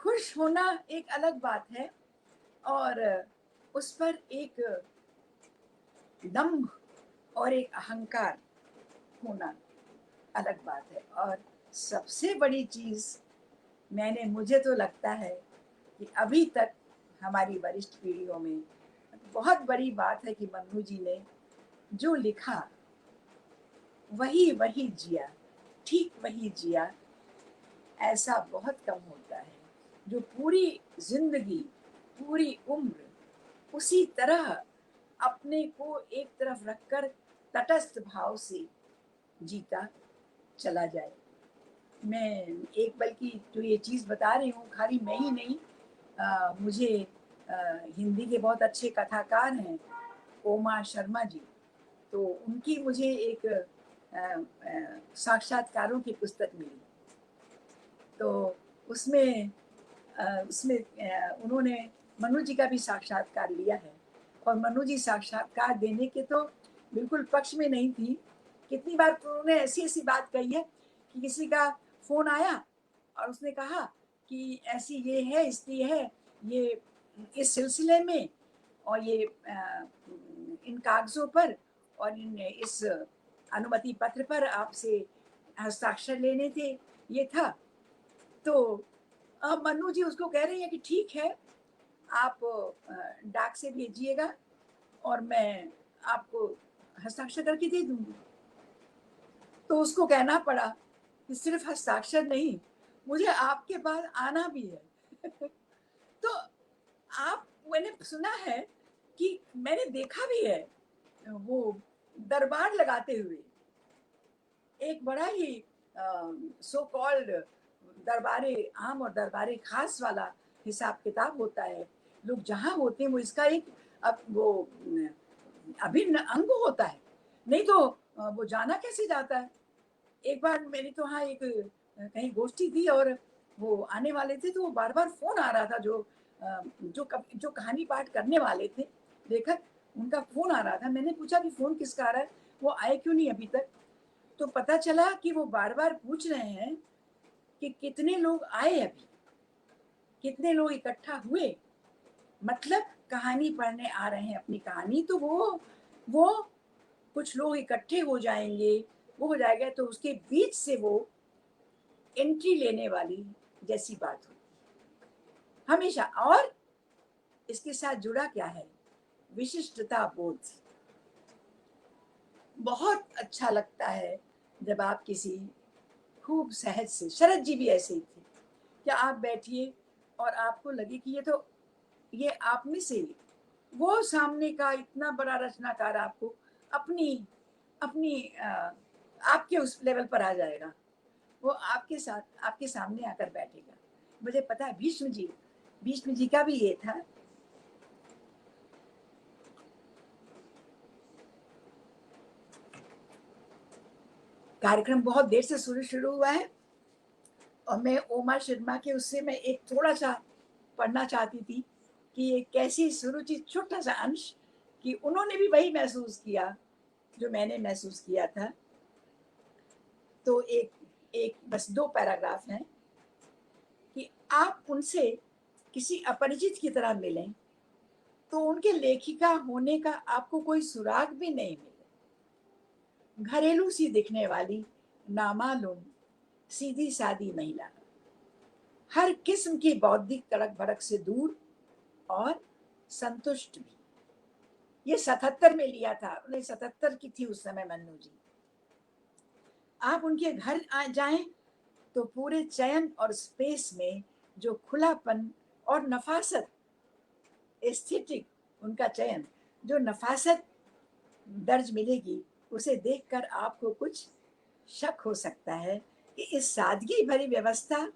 खुश होना एक अलग बात है। और उस पर एक दम्भ और एक अहंकार होना अलग बात है। और सबसे बड़ी चीज़ मुझे तो लगता है कि अभी तक हमारी वरिष्ठ पीढ़ियों में बहुत बड़ी बात है कि मन्नू जी ने जो लिखा वही वही जिया, ठीक वही जिया। ऐसा बहुत कम होता है जो पूरी जिंदगी, पूरी उम्र उसी तरह अपने को एक तरफ रखकर तटस्थ भाव से जीता चला जाए। मैं एक बल्कि जो ये चीज़ बता रही हूँ, खाली मैं ही नहीं, मुझे हिंदी के बहुत अच्छे कथाकार हैं ओमा शर्मा जी, तो उनकी मुझे एक साक्षात्कारों की पुस्तक मिली। तो उसमें उन्होंने मनु जी का भी साक्षात्कार लिया है और मनु जी साक्षात्कार देने के तो बिल्कुल पक्ष में नहीं थी। कितनी बार तो उन्होंने ऐसी बात कही है कि किसी का फोन आया और उसने कहा कि ऐसी ये है, इसलिए है, ये इस सिलसिले में, और ये इन कागज़ों पर और इस अनुमति पत्र पर आपसे हस्ताक्षर लेने थे, ये था। तो अब मन्नू जी उसको कह रही हैं कि ठीक है, आप डाक से भेजिएगा और मैं आपको हस्ताक्षर करके दे दूँगी। तो उसको कहना पड़ा कि सिर्फ़ हस्ताक्षर नहीं, मुझे आपके पास आना भी है। तो मैंने सुना है कि मैंने देखा भी है वो दरबार लगाते हुए। एक बड़ा ही सो कॉल्ड दरबारे आम और दरबारे खास वाला हिसाब-किताब होता है। लोग जहाँ होते हैं वो इसका एक वो अभिन्न अंग होता है। नहीं तो वो जाना कैसे जाता है? एक बार मेरी तो हाँ एक कहीं गोष्ठी थी और वो आने वाले थे, तो वो बार-बार फ़ोन आ रहा था, जो कहानी पाठ करने वाले थे, लेखक, उनका फ़ोन आ रहा था। मैंने पूछा कि फ़ोन किसका आ रहा है? वो आए क्यों नहीं अभी तक? तो पता चला कि वो बार-बार पूछ रहे हैं कि कितने लोग आए अभी? कितने लोग इकट्ठा हुए? मतलब कहानी पढ़ने आ रहे हैं अपनी कहानी, तो वो कुछ लोग इकट्ठे हो जाएँगे, वो हो जाएगा, तो उसके बीच से वो एंट्री लेने वाली जैसी बात हुई हमेशा। और इसके साथ जुड़ा क्या है? विशिष्टता बोध। बहुत अच्छा लगता है जब आप किसी खूब सहज से, शरद जी भी ऐसे ही थे, कि आप बैठिए और आपको लगे कि ये आप में से ही, वो सामने का इतना बड़ा रचनाकार आपको अपनी अपनी आपके उस लेवल पर आ जाएगा। वो आपके साथ आपके सामने आकर बैठेगा। मुझे पता है भीष्म जी का भी ये था। कार्यक्रम बहुत देर से शुरू हुआ है और मैं उमा शर्मा के उससे मैं एक थोड़ा-सा पढ़ना चाहती थी कि ये कैसी सुरुचि, छोटा-सा अंश, कि उन्होंने भी वही महसूस किया जो मैंने महसूस किया था। तो एक एक बस 2 पैराग्राफ हैं कि आप उनसे किसी अपरिचित की तरह मिलें, तो उनके लेखिका होने का आपको कोई सुराग भी नहीं मिले। घरेलू सी दिखने वाली, नामालूम, सीधी-सादी महिला, हर किस्म की बौद्धिक तड़क-भड़क से दूर और संतुष्ट भी। ये 77 में लिया था, उन्हें 77 की थी उस समय मन्नू जी। आप उनके घर जाएं तो पूरे चयन और स्पेस में जो खुलापन और नफासत, एस्थेटिक, उनका चयन, जो नफासत दर्ज मिलेगी, उसे देखकर आपको कुछ शक हो सकता है कि इस सादगी भरी व्यवस्था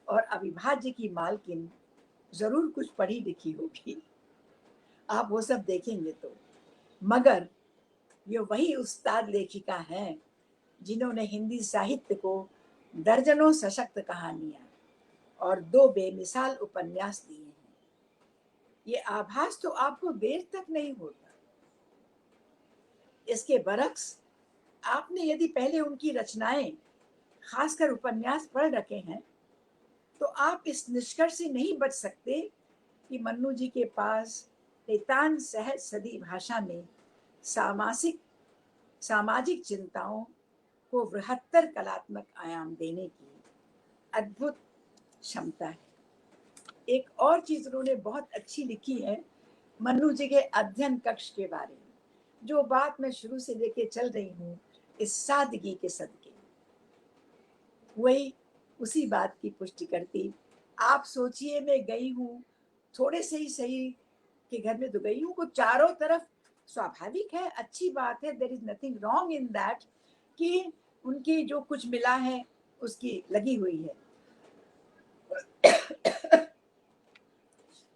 और अविभाज्य की मालकिन जरूर कुछ पढ़ी लिखी होगी। आप वो सब देखेंगे तो। मगर ये वही उस्ताद लेखिका हैं जिन्होंने हिंदी साहित्य को दर्जनों सशक्त कहानियां और 2 बेमिसाल उपन्यास दिए हैं। ये आभास तो आपको देर तक नहीं होता। इसके बरक्स आपने यदि पहले उनकी रचनाएं, खासकर उपन्यास पढ़ रखे हैं, तो आप इस निष्कर्ष से नहीं बच सकते कि मन्नू जी के पास नितान सहज सदी भाषा में सामासिक सामाजिक चिंताओं को बृहत्तर कलात्मक आयाम देने की अद्भुत क्षमता है। एक और चीज उन्होंने बहुत अच्छी लिखी है मन्नू जी के अध्ययन कक्ष के बारे में, जो बात मैं शुरू से लेके चल रही हूँ, इस सादगी के सदके वही उसी बात की पुष्टि करती। आप सोचिए, मैं गई हूँ, थोड़े से ही सही के घर में तो गई हूँ, को चारों तरफ स्वाभाविक है, अच्छी बात है, there is nothing wrong in that, कि उनकी जो कुछ मिला है उसकी लगी हुई है।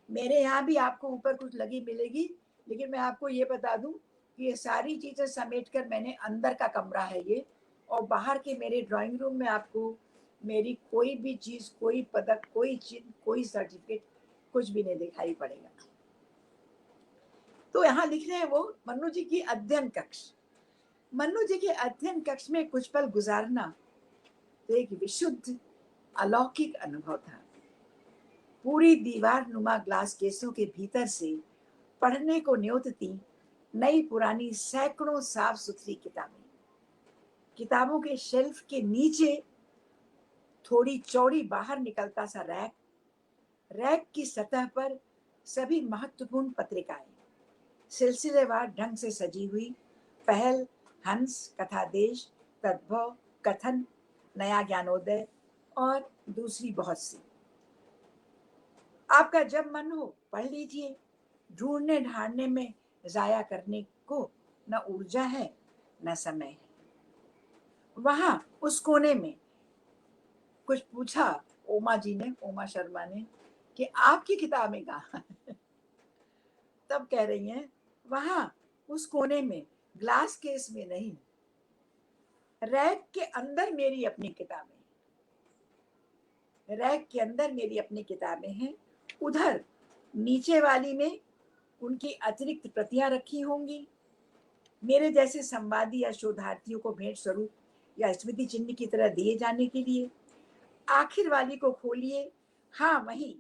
मेरे यहाँ भी आपको ऊपर कुछ लगी मिलेगी, लेकिन मैं आपको ये बता दूं कि ये सारी चीजें समेट कर मैंने, अंदर का कमरा है ये, और बाहर के मेरे ड्राइंग रूम में आपको मेरी कोई भी चीज, कोई पदक, कोई चिन्ह, कोई सर्टिफिकेट, कुछ भी नहीं दिखाई पड़ेगा। तो यहाँ लिख रहे हैं वो मन्नू जी की अध्ययन कक्ष। मन्नू जी के अध्ययन कक्ष में कुछ पल गुजारना तो एक विशुद्ध अलौकिक अनुभव था। पूरी दीवार नुमा ग्लास केसों के भीतर से पढ़ने को न्योतती नई पुरानी सैकड़ों साफ सुथरी किताबें। किताबों के शेल्फ के नीचे थोड़ी चौड़ी बाहर निकलता सा रैक, रैक की सतह पर सभी महत्वपूर्ण पत्रिकाएं सिलसिलेवार ढंग से सजी हुई, पहल, हंस, कथा देश, तद्भव, कथन, नया ज्ञानोदय और दूसरी बहुत सी। आपका जब मन हो पढ़ लीजिए, ढूंढने ढांढने में जाया करने को न ऊर्जा है न समय है। वहां उस कोने में कुछ पूछा ओमा शर्मा ने कि आपकी किताबें कहाँ? तब कह रही हैं वहां उस कोने में, ग्लास केस में नहीं, रैक के अंदर मेरी अपनी किताबें, रैक के अंदर मेरी अपनी किताबें हैं। उधर नीचे वाली में उनकी अतिरिक्त प्रतियां रखी होंगी, मेरे जैसे संवादी या शोधार्थियों को भेंट स्वरूप या स्मृति चिन्ह की तरह दिए जाने के लिए। आखिर वाली को खोलिए, हाँ वही,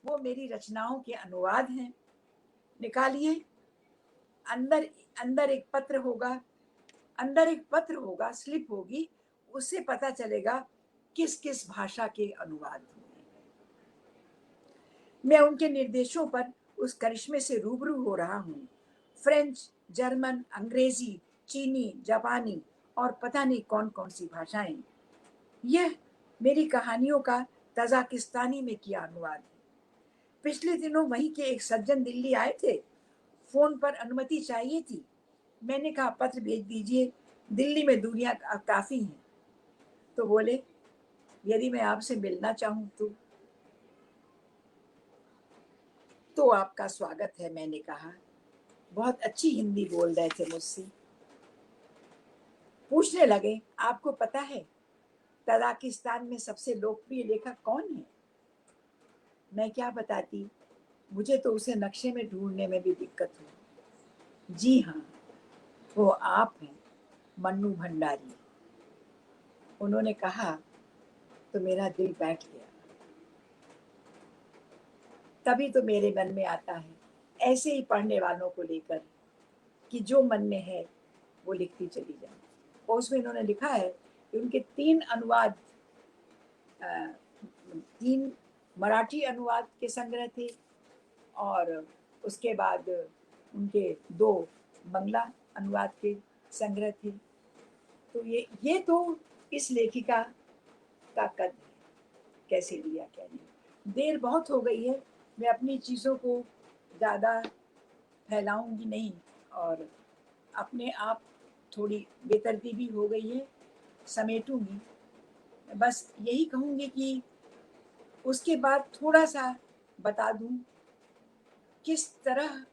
वो मेरी रचनाओं के अनुवाद हैं। निकालिए, अंदर अंदर एक पत्र होगा, अंदर एक पत्र होगा, स्लिप होगी, उससे पता चलेगा किस किस भाषा के अनुवाद हुए। मैं उनके निर्देशों पर उस करिश्मे से रूबरू हो रहा हूँ। फ्रेंच, जर्मन, अंग्रेजी, चीनी, जापानी और पता नहीं कौन कौन सी भाषाएं। यह मेरी कहानियों का तजाकिस्तानी में किया अनुवाद है। पिछले दिनों वहीं के एक सज्जन दिल्ली आए थे, फोन पर अनुमति चाहिए थी। मैंने कहा पत्र भेज दीजिए, दिल्ली में दूरियां काफी हैं। तो बोले यदि मैं आपसे मिलना चाहूं तो आपका स्वागत है। मैंने कहा, बहुत अच्छी हिंदी बोल रहे थे मुझसे। पूछने लगे आपको पता है तजाकिस्तान में सबसे लोकप्रिय लेखक कौन है? मैं क्या बताती, मुझे तो उसे नक्शे में ढूंढने में भी दिक्कत हुई। जी हाँ, वो आप हैं, मन्नू भंडारी। उन्होंने कहा तो मेरा दिल बैठ गया। तभी तो मेरे मन में आता है ऐसे ही पढ़ने वालों को लेकर कि जो मन में है वो लिखती चली जाए। और उसमें इन्होंने लिखा है कि उनके 3 अनुवाद, 3 मराठी अनुवाद के संग्रह थे और उसके बाद उनके 2 बंगला अनुवाद के संग्रह थे। तो ये तो इस लेखिका का कद है, कैसे लिया क्या नहीं। देर बहुत हो गई है, मैं अपनी चीज़ों को ज़्यादा फैलाऊंगी नहीं और अपने आप थोड़ी बेतरतीबी हो गई है, समेटूंगी। बस यही कहूँगी कि उसके बाद थोड़ा सा बता दूं किस तरह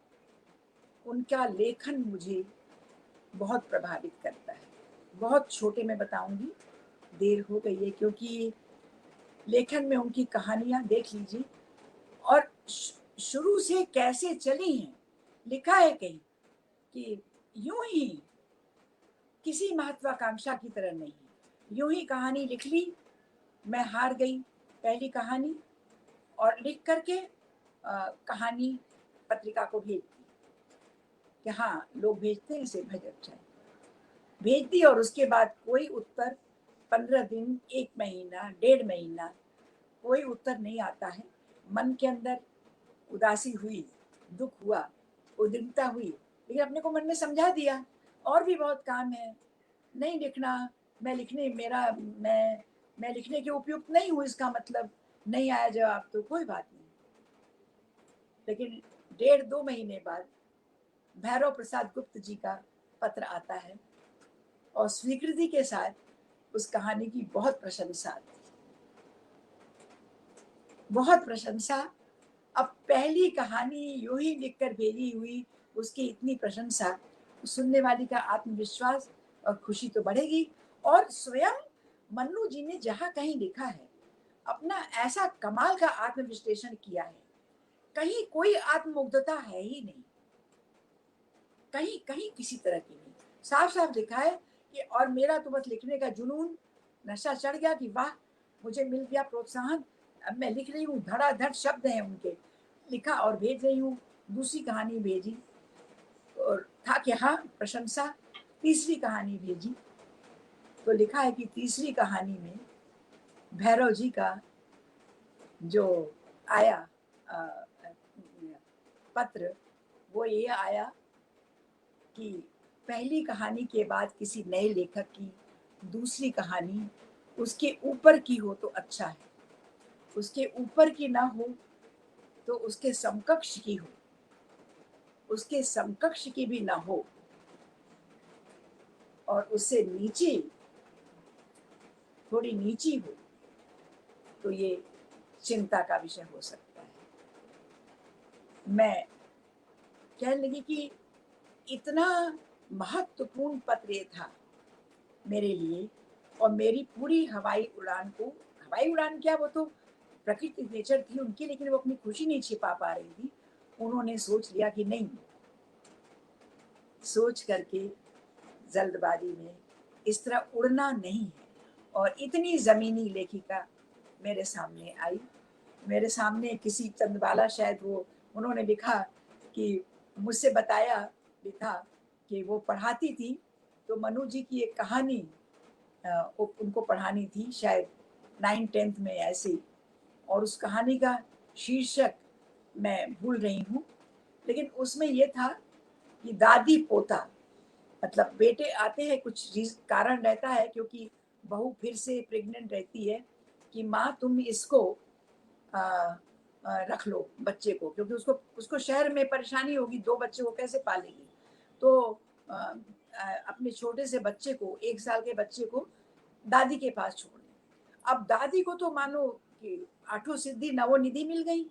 उनका लेखन मुझे बहुत प्रभावित करता है। बहुत छोटे में बताऊंगी, देर हो गई है, क्योंकि लेखन में उनकी कहानियां देख लीजिए और शुरू से कैसे चली हैं। लिखा है कहीं कि यूं ही, किसी महत्वाकांक्षा की तरह नहीं, यूं ही कहानी लिख ली। मैं हार गई पहली कहानी और लिख करके कहानी पत्रिका को भेज दी कि हाँ लोग भेजते हैं, इसे भेज अच्छा, भेज दी। और उसके बाद कोई उत्तर, 15 दिन, 1 महीना, 1.5 महीना कोई उत्तर नहीं आता है। मन के अंदर उदासी हुई, दुख हुआ, उद्विग्नता हुई, लेकिन अपने को मन में समझा दिया और भी बहुत काम है, नहीं लिखना। मैं लिखने मेरा मैं लिखने के उपयुक्त नहीं हूँ, इसका मतलब नहीं आया जवाब तो कोई बात नहीं। लेकिन 1.5-2 महीने बाद भैरव प्रसाद गुप्त जी का पत्र आता है और स्वीकृति के साथ उस कहानी की बहुत प्रशंसा आती है, बहुत प्रशंसा। अब पहली कहानी यूं ही लिखकर भेजी हुई, उसकी इतनी प्रशंसा, सुनने वाली का आत्मविश्वास और खुशी तो बढ़ेगी। और स्वयं मन्नू जी ने जहां कहीं लिखा है, अपना ऐसा कमाल का आत्मविश्लेषण किया है, कहीं कोई आत्ममुग्धता है ही नहीं, कहीं कहीं किसी तरह की नहीं। साफ साफ लिखा है कि और मेरा तो बस लिखने का जुनून, नशा चढ़ गया कि वाह, मुझे मिल गया प्रोत्साहन, अब मैं लिख रही हूँ, धड़ाधड़ शब्द हैं उनके, लिखा और भेज रही हूँ। दूसरी कहानी भेजी और था कि हाँ प्रशंसा। तीसरी कहानी भेजी तो लिखा है कि तीसरी कहानी में भैरव जी का जो आया पत्र, वो ये आया कि पहली कहानी के बाद किसी नए लेखक की दूसरी कहानी उसके ऊपर की हो तो अच्छा है, उसके ऊपर की ना हो तो उसके समकक्ष की हो, उसके समकक्ष की भी ना हो और उससे नीचे, थोड़ी नीची हो तो ये चिंता का विषय हो सकता है। मैं कहने लगी कि इतना महत्वपूर्ण पत्र ये था मेरे लिए, और मेरी पूरी हवाई उड़ान को, हवाई उड़ान क्या, वो तो प्रकृति नेचर थी उनकी, लेकिन वो अपनी खुशी नहीं छिपा पा रही थी। उन्होंने सोच लिया कि नहीं, सोच करके जल्दबाजी में इस तरह उड़ना नहीं है। और इतनी जमीनी लेखिका मेरे सामने आई, मेरे सामने किसी चंद्रबाला, शायद वो, उन्होंने लिखा कि मुझसे बताया भी था कि वो पढ़ाती थी तो मनु जी की एक कहानी उनको पढ़ानी थी, शायद 9th-10th में ऐसे ही, और उस कहानी का शीर्षक मैं भूल रही हूँ, लेकिन उसमें ये था कि दादी पोता, मतलब बेटे आते हैं, कुछ कारण रहता है, क्योंकि बहू फिर से प्रेग्नेंट रहती है कि माँ तुम इसको रख लो बच्चे को, क्योंकि उसको शहर में परेशानी होगी, 2 बच्चे को कैसे पालेगी। तो अपने छोटे से बच्चे को, 1 साल के बच्चे को दादी के पास छोड़ दी। अब दादी को तो मानो कि आठों सिद्धि नवोनिधि मिल गई।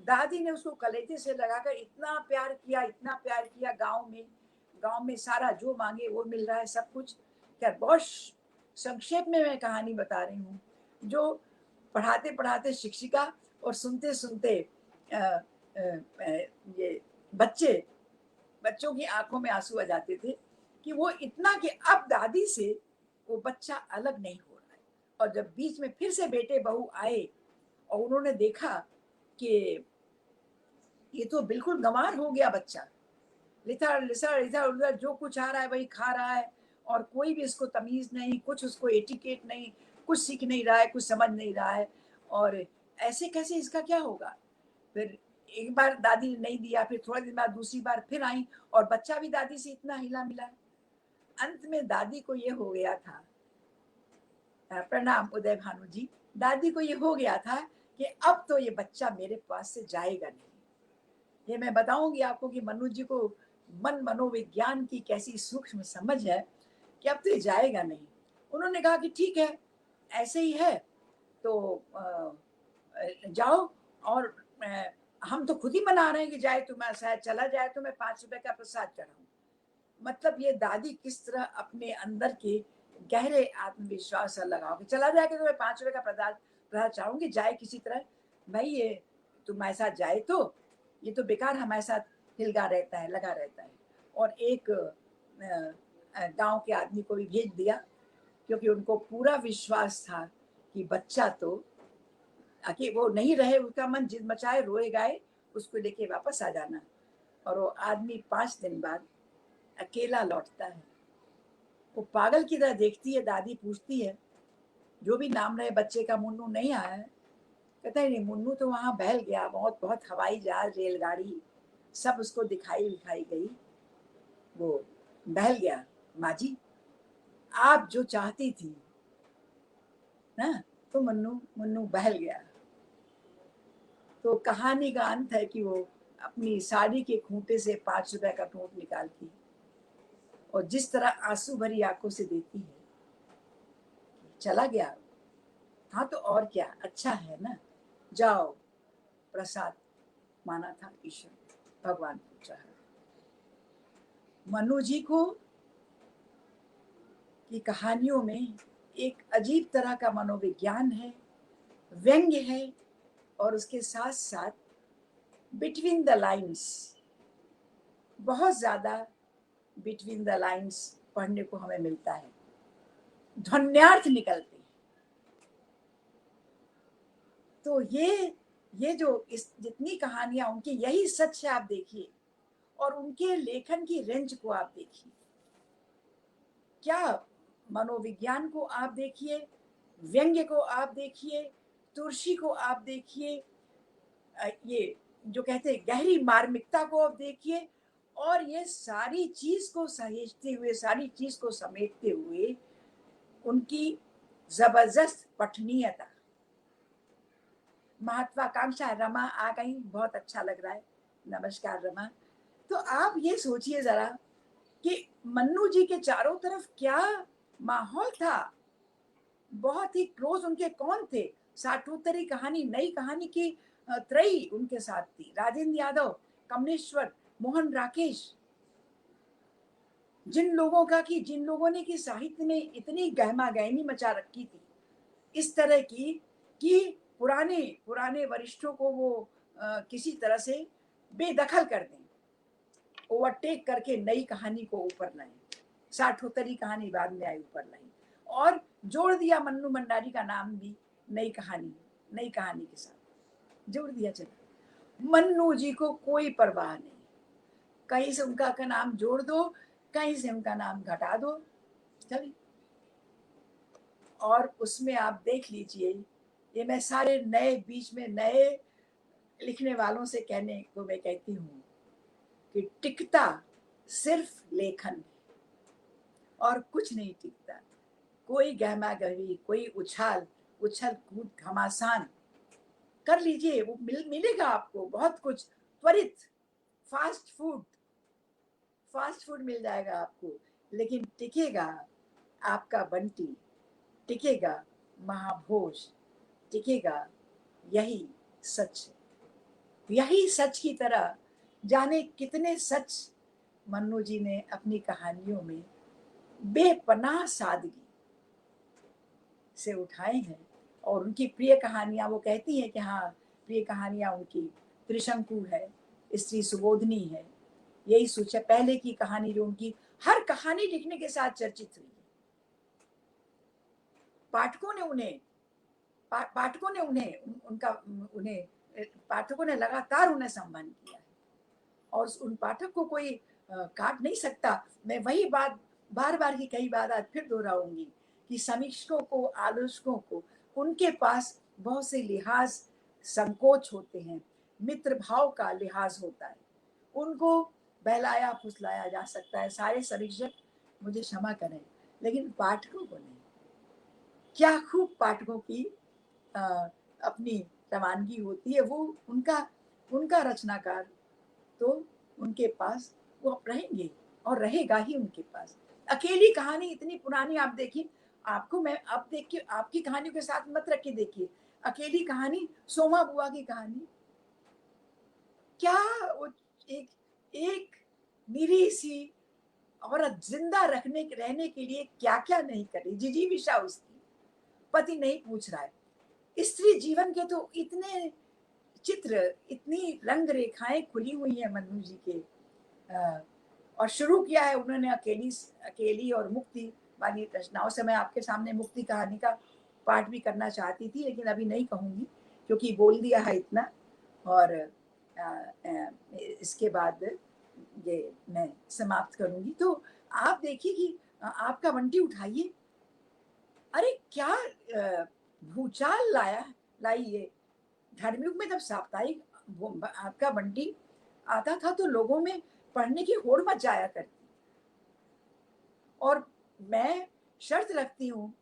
दादी ने उसको कलेजे से लगाकर इतना प्यार किया, इतना प्यार किया। गांव में सारा जो मांगे वो मिल रहा है, सब कुछ। क्या बहुत संक्षेप में मैं कहानी बता रही हूँ, जो पढ़ाते पढ़ाते शिक्षिका और सुनते सुनते ये बच्चों की आंखों में आंसू आ जाते थे कि वो इतना कि अब दादी से वो बच्चा अलग नहीं हो रहा है। और जब बीच में फिर से बेटे बहू आए और उन्होंने देखा कि ये तो बिल्कुल गंवार हो गया बच्चा, लिथड़ लिसड़ इधर उधर जो कुछ आ रहा है वही खा रहा है, और कोई भी इसको तमीज नहीं, कुछ उसको एटिकेट नहीं, कुछ सीख नहीं रहा है, कुछ समझ नहीं रहा है, और ऐसे कैसे इसका क्या होगा। फिर एक बार दादी ने नहीं दिया, फिर थोड़े दिन बाद दूसरी बार फिर आई, और बच्चा भी दादी से इतना हिला मिला। अंत में दादी को ये हो गया था, प्रणाम उदय भानु जी, दादी को ये हो गया था कि अब तो ये बच्चा मेरे पास से जाएगा नहीं। ये मैं बताऊंगी आपको कि मनु जी को मनोविज्ञान की कैसी सूक्ष्म समझ है कि अब तो ये जाएगा नहीं। उन्होंने कहा कि ठीक है, ऐसे ही है तो जाओ, और हम तो खुद ही मना रहे हैं कि जाए, तो मैं शायद चला जाए तो मैं 5 रुपए का प्रसाद चढ़ाऊं। मतलब ये दादी किस तरह अपने अंदर के गहरे आत्मविश्वास से लगाओ कि चला जाएगा तो मैं 5 रुपए का प्रसाद चाहूंगी, जाए किसी तरह। भाई ये तुम्हारे साथ जाए तो ये तो बेकार हमारे साथ हिलगा रहता है, लगा रहता है। और एक गांव के आदमी को भी भेज दिया, क्योंकि उनको पूरा विश्वास था कि बच्चा तो कि वो नहीं रहे, उसका मन जिद मचाए, रोए गाए, उसको लेके वापस आ जाना। और वो आदमी 5 दिन बाद अकेला लौटता है। वो पागल की तरह देखती है, दादी पूछती है जो भी नाम रहे बच्चे का, मुन्नू नहीं आया है। कहता है नहीं, मुन्नू तो वहां बहल गया, बहुत बहुत हवाई जहाज, रेलगाड़ी सब उसको दिखाई गई, वो बहल गया। माँ जी, आप जो चाहती थी ना, तो मुन्नू मुन्नू बहल गया। तो कहानी का अंत है कि वो अपनी साड़ी के खूंटे से 5 रुपए का नोट निकालती और जिस तरह आंसू भरी आंखों से देती है, चला गया। हाँ तो और क्या, अच्छा है ना, जाओ, प्रसाद माना था ईश्वर भगवान को चाहा। मनु जी को की कहानियों में एक अजीब तरह का मनोविज्ञान है, व्यंग्य है, और उसके साथ साथ बिटवीन द लाइन्स, बहुत ज्यादा बिटवीन द लाइन्स पढ़ने को हमें मिलता है, ध्वन्यार्थ निकलते हैं। तो ये जो इस जितनी कहानियां उनकी, यही सच है। आप देखिए, और उनके लेखन की रेंज को आप देखिए, क्या मनोविज्ञान को आप देखिए, व्यंग्य को आप देखिए, तुलसी को आप देखिए, ये जो कहते हैं गहरी मार्मिकता को आप देखिए, और ये सारी चीज को सहेजते हुए, सारी चीज को समेटते हुए उनकी जबरदस्त पठनीयता। महत्वाकांक्षा, रमा आ गई, बहुत अच्छा लग रहा है, नमस्कार रमा। तो आप ये सोचिए जरा कि मन्नू जी के चारों तरफ क्या माहौल था। बहुत ही क्लोज उनके कौन थे, साठोत्तरी कहानी, नई कहानी की त्रयी उनके साथ थी, राजेंद्र यादव, कमलेश्वर, मोहन राकेश। जिन लोगों ने कि साहित्य में इतनी गहमा गहमी मचा रखी थी, इस तरह की कि पुराने पुराने वरिष्ठों को वो किसी तरह से बेदखल कर दें, ओवरटेक करके नई कहानी को ऊपर लाएं, साठोत्तरी कहानी बाद में आई ऊपर लाएं, और जोड़ दिया मन्नू भंडारी का नाम भी नई कहानी के साथ जोड़ दिया। चला, मन्नू जी को कोई परवाह नहीं, कहीं से उनका का नाम जोड़ दो, कहीं से उनका नाम घटा दो, चलिए। और उसमें आप देख लीजिए, ये मैं सारे नए बीच में नए लिखने वालों से कहने को मैं कहती हूँ कि टिकता सिर्फ लेखन और कुछ नहीं टिकता। कोई गहमा गहमी, कोई उछल कूद, घमासान कर लीजिए, वो मिलेगा आपको बहुत कुछ, त्वरित फास्ट फूड मिल जाएगा आपको, लेकिन टिकेगा आपका बंटी, टिकेगा महाभोज, टिकेगा यही सच है। यही सच की तरह जाने कितने सच मन्नू जी ने अपनी कहानियों में बेपनाह सादगी से उठाए हैं। और उनकी प्रिय कहानियां, वो कहती हैं कि हाँ, प्रिय कहानियां उनकी त्रिशंकु है, स्त्री सुबोधनी है, यही सोचा। पहले की कहानी जो उनकी हर कहानी लिखने के साथ चर्चित हुई, पाठकों ने लगातार उन्हें संबंध किया है, और उन पाठक को कोई काट नहीं सकता। मैं वही बात बार बार की कई बार आज फिर दोहराऊंगी कि समीक्षकों को, आलोचकों को, उनके पास बहुत से लिहाज संकोच होते हैं, मित्र भाव का लिहाज होता है, उनको बहलाया फुसलाया जा सकता है। सारे समीक्षक मुझे क्षमा करें, लेकिन पाठकों को नहीं। क्या खूब पाठकों की अपनी रवानगी होती है, वो उनका रचनाकार तो उनके पास वो रहेंगे और रहेगा ही उनके पास। अकेली कहानी इतनी पुरानी, आप देखिए, आपको मैं अब देख के आपकी कहानियों के साथ मत रख के देखिए, अकेली कहानी सोमा बुआ की कहानी, क्या वो एक एक निरी सी औरत जिंदा रहने के लिए क्या क्या नहीं करी, जिजीविषा उसकी, पति नहीं पूछ रहा है। स्त्री जीवन के तो इतने चित्र, इतनी रंग रेखाएं खुली हुई है मन्नू जी के। और शुरू किया है उन्होंने अकेली और मुक्ति वाली रचनाओं से। मैं आपके सामने मुक्ति कहानी का पाठ भी करना चाहती थी, लेकिन अभी नहीं कहूंगी क्योंकि बोल दिया है इतना। और इसके बाद ये मैं समाप्त करूंगी। तो आप देखिए कि आपका बंटी उठाइए, अरे क्या भूचाल लाई ये। धर्मयुग में जब साप्ताहिक आपका बंटी आता था तो लोगों में पढ़ने की होड़ मच जाया करती। और मैं शर्त रखती हूँ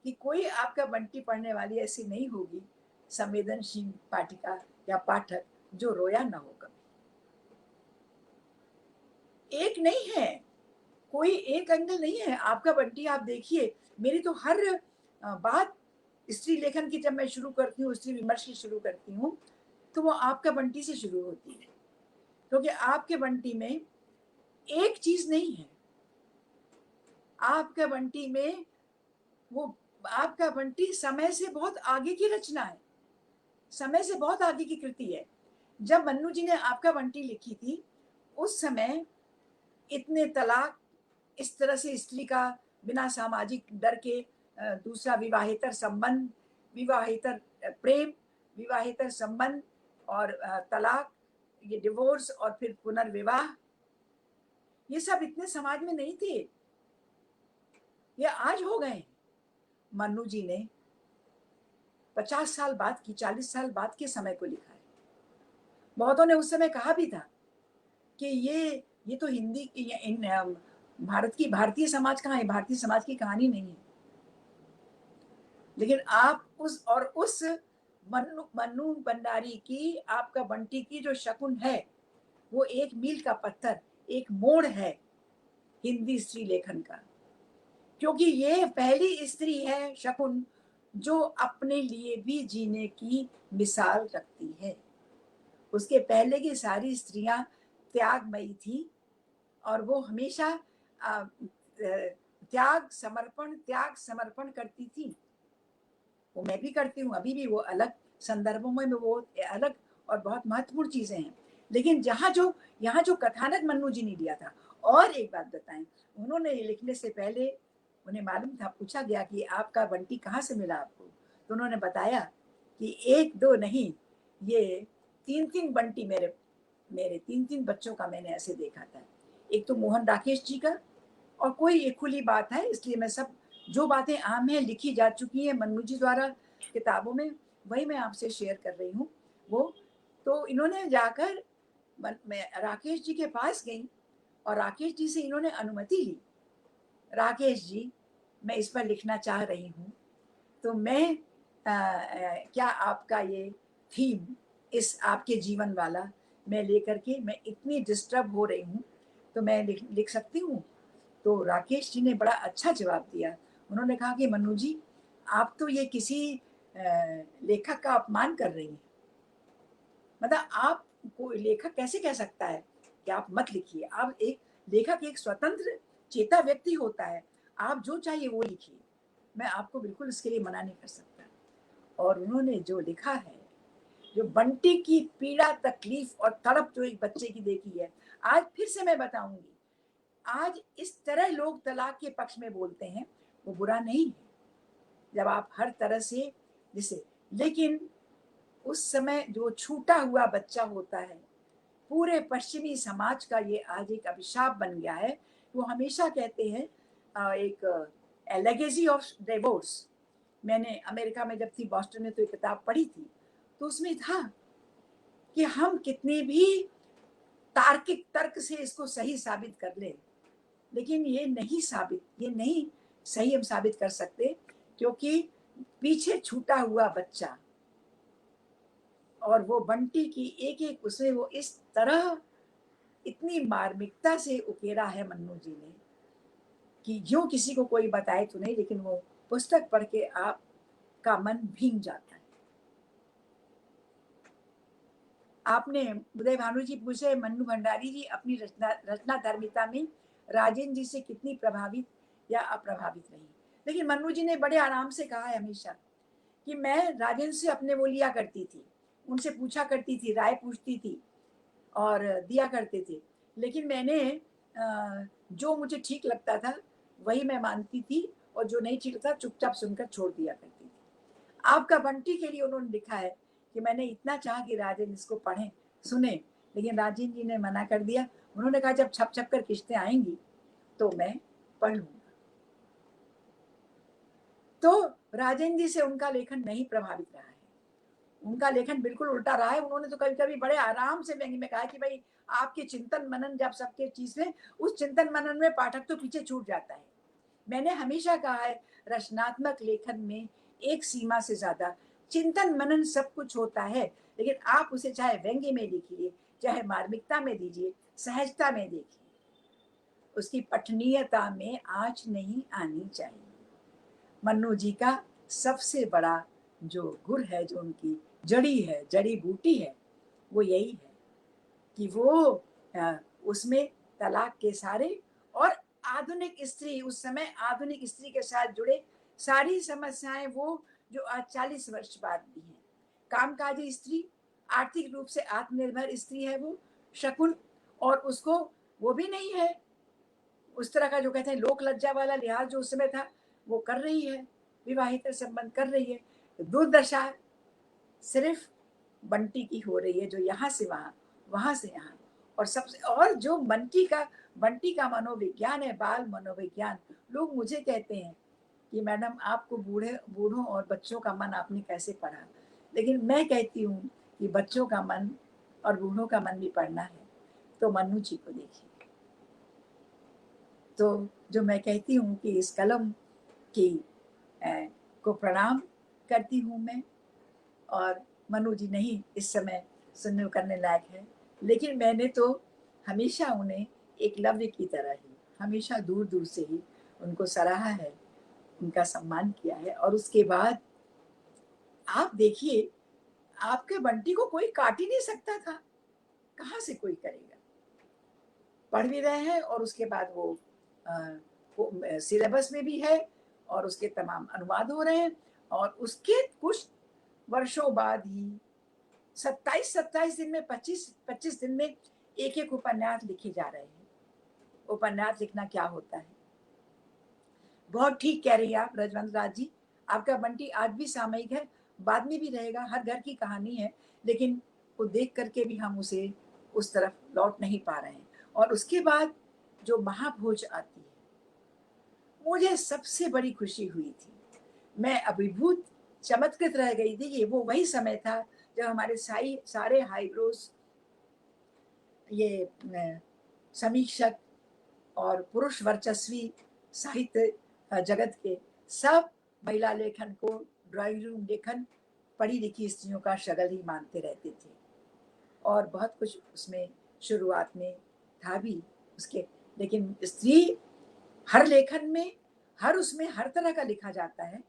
कि कोई आपका बंटी पढ़ने वाली ऐसी नहीं होगी, संवेदनशील पाठिका या पाठक, जो रोया ना हो कभी। एक नहीं है, कोई एक एंगल नहीं है आपका बंटी। आप देखिए, मेरी तो हर बात स्त्री लेखन की जब मैं शुरू करती हूँ, स्त्री विमर्श की शुरू करती हूँ, तो वो आपका बंटी से शुरू होती है, क्योंकि आपके बंटी में एक चीज नहीं है। आपका बंटी में वो आपका बंटी समय से बहुत आगे की रचना है, समय से बहुत आगे की कृति है। जब मन्नू जी ने आपका बंटी लिखी थी, उस समय इतने तलाक, इस तरह से स्त्री का बिना सामाजिक डर के दूसरा विवाहेतर संबंध, विवाहेतर प्रेम, विवाहितर संबंध और तलाक, ये डिवोर्स और फिर पुनर्विवाह, ये सब इतने समाज में नहीं थे, ये आज हो गए। मन्नू जी ने 50 साल बाद की, 40 साल बाद के समय को लिखा है। बहुतों ने उस समय कहा भी था कि ये तो हिंदी भारत की, भारतीय समाज कहाँ है, भारतीय समाज की कहानी नहीं है। लेकिन आप उस मन्नू भंडारी की, आपका बंटी की जो शकुन है, वो एक मील का पत्थर, एक मोड़ है हिंदी स्त्री लेखन का, क्योंकि ये पहली स्त्री है शकुन जो अपने लिए भी जीने की मिसाल रखती है। उसके पहले की सारी स्त्रियां त्यागमयी थी और वो हमेशा त्याग समर्पण करती थी। वो मैं भी करती हूँ अभी भी, वो अलग संदर्भों में वो अलग और बहुत महत्वपूर्ण चीजें हैं। लेकिन यहाँ जो कथानक मन्नू जी ने लिया था, और एक बात बताएं, उन्होंने लिखने से पहले उन्हें मालूम था, पूछा गया कि आपका बंटी कहाँ से मिला आपको, तो उन्होंने बताया कि एक दो नहीं, ये 3-3 बंटी मेरे 3-3 बच्चों का मैंने ऐसे देखा था। एक तो मोहन राकेश जी का, और कोई एक खुली बात है, इसलिए मैं सब जो बातें आम हैं, लिखी जा चुकी हैं मन्नू जी द्वारा किताबों में, वही मैं आपसे शेयर कर रही हूँ। वो तो इन्होंने जाकर मैं राकेश जी के पास गई और राकेश जी से इन्होंने अनुमति ली, राकेश जी मैं इस पर लिखना चाह रही हूँ, तो मैं क्या आपका ये थीम, इस आपके जीवन वाला मैं लेकर के, मैं इतनी डिस्टर्ब हो रही हूँ, तो मैं लिख सकती हूँ। तो राकेश जी ने बड़ा अच्छा जवाब दिया। उन्होंने कहा कि मन्नू जी, आप तो ये किसी लेखक का अपमान कर रही हैं। मतलब आप को लेखक कैसे कह सकता है कि आप मत लिखिए। आप एक लेखक एक स्वतंत्र चेता व्यक्ति होता है, आप जो चाहिए वो लिखिए, मैं आपको बिल्कुल इसके लिए मना नहीं कर सकता। और उन्होंने जो लिखा है, जो बंटी की पीड़ा, तकलीफ और तड़प जो एक बच्चे की देखी है, आज फिर से मैं बताऊंगी, आज इस तरह लोग तलाक के पक्ष में बोलते हैं, वो बुरा नहीं है जब आप हर तरह से जिसे, लेकिन उस समय जो छूटा हुआ बच्चा होता है, पूरे पश्चिमी समाज का ये आज एक अभिशाप बन गया है। वो हमेशा कहते हैं एक लेगेसी ऑफ डिवोर्स। मैंने अमेरिका में जब थी, बॉस्टन में, तो एक किताब पढ़ी थी, तो उसमें था कि हम कितने भी तार्किक तर्क से इसको सही साबित कर ले, लेकिन ये नहीं सही हम साबित कर सकते, क्योंकि पीछे छूटा हुआ बच्चा और वो बंटी की एक एक उसे वो इस तरह इतनी मार्मिकता से उकेरा है मन्नू जी ने कि जो किसी को कोई बताए तो नहीं, लेकिन वो पुस्तक पढ़ के आपका मन भीग जाता है। आपने उदय भानु जी पूछे, मन्नू भंडारी जी अपनी रचना धर्मिता में राजेंद्र जी से कितनी प्रभावित या अप्रभावित रही। लेकिन मन्नू जी ने बड़े आराम से कहा है हमेशा कि मैं राजेंद्र से अपने वो लिया करती थी, उनसे पूछा करती थी, राय पूछती थी और दिया करते थे, लेकिन मैंने जो मुझे ठीक लगता था वही मैं मानती थी, और जो नहीं ठीक लगता चुपचाप सुनकर छोड़ दिया करती थी। आपका बंटी के लिए उन्होंने लिखा है कि मैंने इतना चाहा कि राजेंद्र इसको पढ़ें, सुने, लेकिन राजेंद्र जी ने मना कर दिया। उन्होंने कहा जब छप छप कर किस्तें आएंगी तो मैं पढ़ लूंगा। तो राजेंद्र जी से उनका लेखन नहीं प्रभावित रहा है, उनका लेखन बिल्कुल उल्टा रहा है। उन्होंने तो कभी कभी बड़े आराम से व्यंग्य में कहा कि भाई आपके चिंतन मनन जब सबके चीज में, उस चिंतन मनन में पाठक तो पीछे छूट जाता है। मैंने हमेशा कहा है रचनात्मक लेखन में एक सीमा से ज्यादा चिंतन मनन सब कुछ होता है, लेकिन आप उसे चाहे व्यंग्य में लिखिए, चाहे मार्मिकता में दीजिए, सहजता में देखिए, उसकी पठनीयता में आँच नहीं आनी चाहिए। मन्नू जी का सबसे बड़ा जो गुर है, जो उनकी जड़ी बूटी है, वो यही है कि वो उसमें तलाक के सारे और आधुनिक स्त्री, उस समय आधुनिक स्त्री के साथ जुड़े सारी समस्याएं वो जो आज 40 वर्ष बाद भी हैं। कामकाजी स्त्री, आर्थिक रूप से आत्मनिर्भर स्त्री है वो शकुन, और उसको वो भी नहीं है उस तरह का जो कहते हैं लोक लज्जा वाला लिहाज जो उस समय था, वो कर रही है, विवाहित संबंध कर रही है। दुर्दशा सिर्फ बंटी की हो रही है, जो यहाँ से वहाँ, वहाँ से यहाँ। और सबसे और जो बंटी का मनोविज्ञान है, बाल मनोविज्ञान, लोग मुझे कहते हैं कि मैडम आपको बूढ़ों और बच्चों का मन आपने कैसे पढ़ा। लेकिन मैं कहती हूँ कि बच्चों का मन और बूढ़ों का मन भी पढ़ना है तो मन्नू जी को देखिए। तो जो मैं कहती हूँ कि इस कलम की को प्रणाम करती हूँ मैं। और मनु जी नहीं इस समय सुनने करने लायक है, लेकिन मैंने तो हमेशा उन्हें एकलव्य की तरह ही हमेशा दूर दूर से ही उनको सराहा है, उनका सम्मान किया है। और उसके बाद आप देखिए, आपके बंटी को कोई काट ही नहीं सकता था, कहाँ से कोई करेगा। पढ़ भी रहे हैं और उसके बाद वो सिलेबस में भी है और उसके तमाम अनुवाद हो रहे हैं। और उसके कुछ वर्षों बाद ही 27 दिन में 25 दिन में एक उपन्यास लिखे जा रहे हैं। उपन्यास लिखना क्या होता है। बहुत ठीक कह रही है आप रजवंत राज जी, आपका बंटी आज भी सामयिक है, बाद में भी रहेगा, हर घर की कहानी है, लेकिन वो देख करके भी हम उसे उस तरफ लौट नहीं पा रहे हैं। और उसके बाद जो महाभोज आती है, मुझे सबसे बड़ी खुशी हुई थी, मैं अभिभूत चमत्कृत रह गई थी कि वो वही समय था जब हमारे सारे हाईब्रोज ये समीक्षक और पुरुष वर्चस्वी साहित्य जगत के सब महिला लेखन को ड्राइंग रूम लेखन पढ़ी लिखी स्त्रियों का शगल ही मानते रहते थे। और बहुत कुछ उसमें शुरुआत में था भी उसके, लेकिन स्त्री हर लेखन में उसमें हर तरह का लिखा जाता है,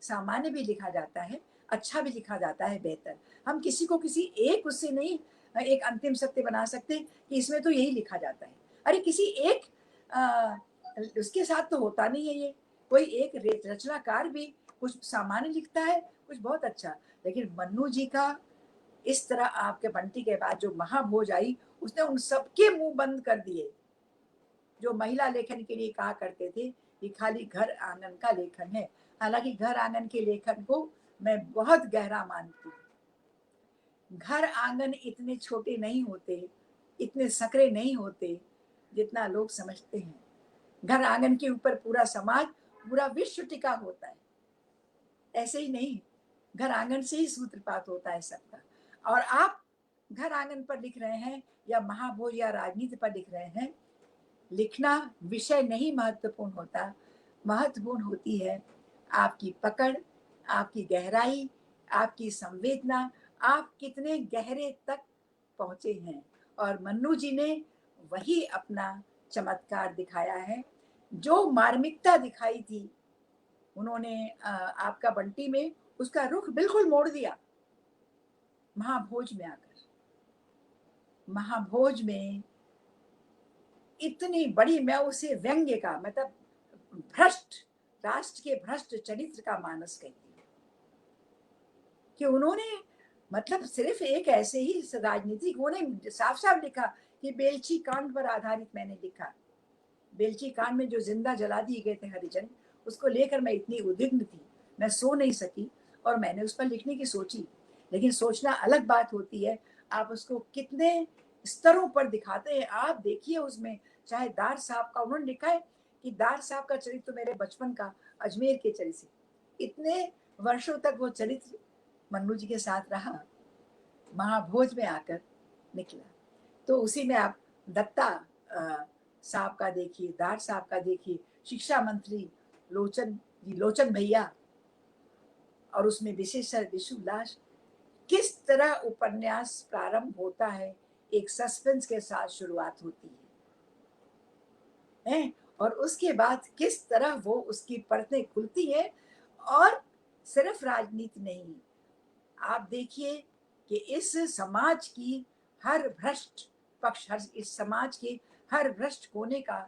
सामान्य भी लिखा जाता है, अच्छा भी लिखा जाता है, बेहतर। हम किसी को किसी एक उससे नहीं एक अंतिम सत्य बना सकते कि इसमें तो यही लिखा जाता है। अरे किसी एक उसके साथ तो होता नहीं है ये। कोई एक रचनाकार भी कुछ सामान्य लिखता है, कुछ बहुत अच्छा। लेकिन मन्नू जी का इस तरह आपके बंटी के बाद जो महाभोज आई, उसने उन सबके मुंह बंद कर दिए जो महिला लेखन के लिए कहा करते थे कि खाली घर आंगन का लेखन है। हालांकि घर आंगन के लेखन को मैं बहुत गहरा मानती हूँ। घर आंगन इतने छोटे नहीं होते, इतने सकरे नहीं होते जितना लोग समझते हैं। घर आंगन के ऊपर पूरा समाज, पूरा विश्व टिका होता है। ऐसे ही नहीं, घर आंगन से ही सूत्रपात होता है सबका। और आप घर आंगन पर लिख रहे हैं या महाभोज या राजनीति पर लिख रहे हैं, लिखना विषय नहीं महत्वपूर्ण होता, महत्वपूर्ण होती है आपकी पकड़, आपकी गहराई, आपकी संवेदना, आप कितने गहरे तक पहुंचे हैं। और मन्नू जी ने वही अपना चमत्कार दिखाया है। जो मार्मिकता दिखाई थी उन्होंने आपका बंटी में, उसका रुख बिल्कुल मोड़ दिया महाभोज में आकर। महाभोज में इतनी बड़ी, मैं उसे व्यंग्य का मतलब भ्रष्ट, राष्ट्र के भ्रष्ट चरित्र का मानस कहती हूँ कि उन्होंने मतलब सिर्फ एक ऐसे ही राजनीतिक, उन्होंने साफ साफ लिखा कि बेलची कांड पर आधारित मैंने लिखा। बेलची कांड में जो जिंदा जला दिए गए थे हरिजन, उसको लेकर मैं इतनी उद्विग्न थी, मैं सो नहीं सकी और मैंने उस पर लिखने की सोची। लेकिन सोचना अलग बात होती है, आप उसको कितने स्तरों पर दिखाते हैं। आप देखिए उसमें चाहे दार साहब का, उन्होंने लिखा है कि दार साहब का चरित्र तो मेरे बचपन का अजमेर के चरित्र से, इतने वर्षों तक वो चरित्र मन्नू जी के साथ रहा, महाभोज में आकर निकला। तो उसी में आप दत्ता साहब का देखिए, दार साहब का देखिए, शिक्षा मंत्री लोचन भैया, और उसमें विशेषकर विशुलास, किस तरह उपन्यास प्रारंभ होता है, एक सस्पेंस के साथ शुरुआत होती है और उसके बाद किस तरह वो उसकी परतें खुलती है। और सिर्फ राजनीति नहीं, आप देखिए कि इस समाज की हर भ्रष्ट पक्ष, इस समाज के हर भ्रष्ट कोने का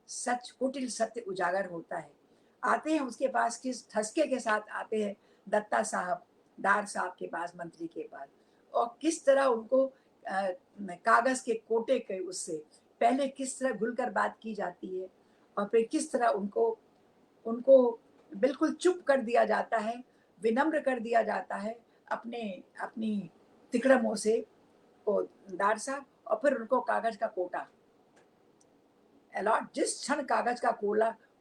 सच, कुटिल सत्य उजागर होता है। आते हैं उसके पास, किस ठसके के साथ आते हैं दत्ता साहब, दार साहब के पास, मंत्री के पास, और किस तरह उनको कागज के कोटे के उससे पहले किस तरह घुलकर बात की जाती है और फिर किस तरह उनको बिल्कुल चुप कर दिया जाता है, विनम्र कर दिया जाता है, अपने अपनी तिकड़मों से को दार साहब, और फिर उनको कागज का कोटा अलॉट, जिस क्षण कागज का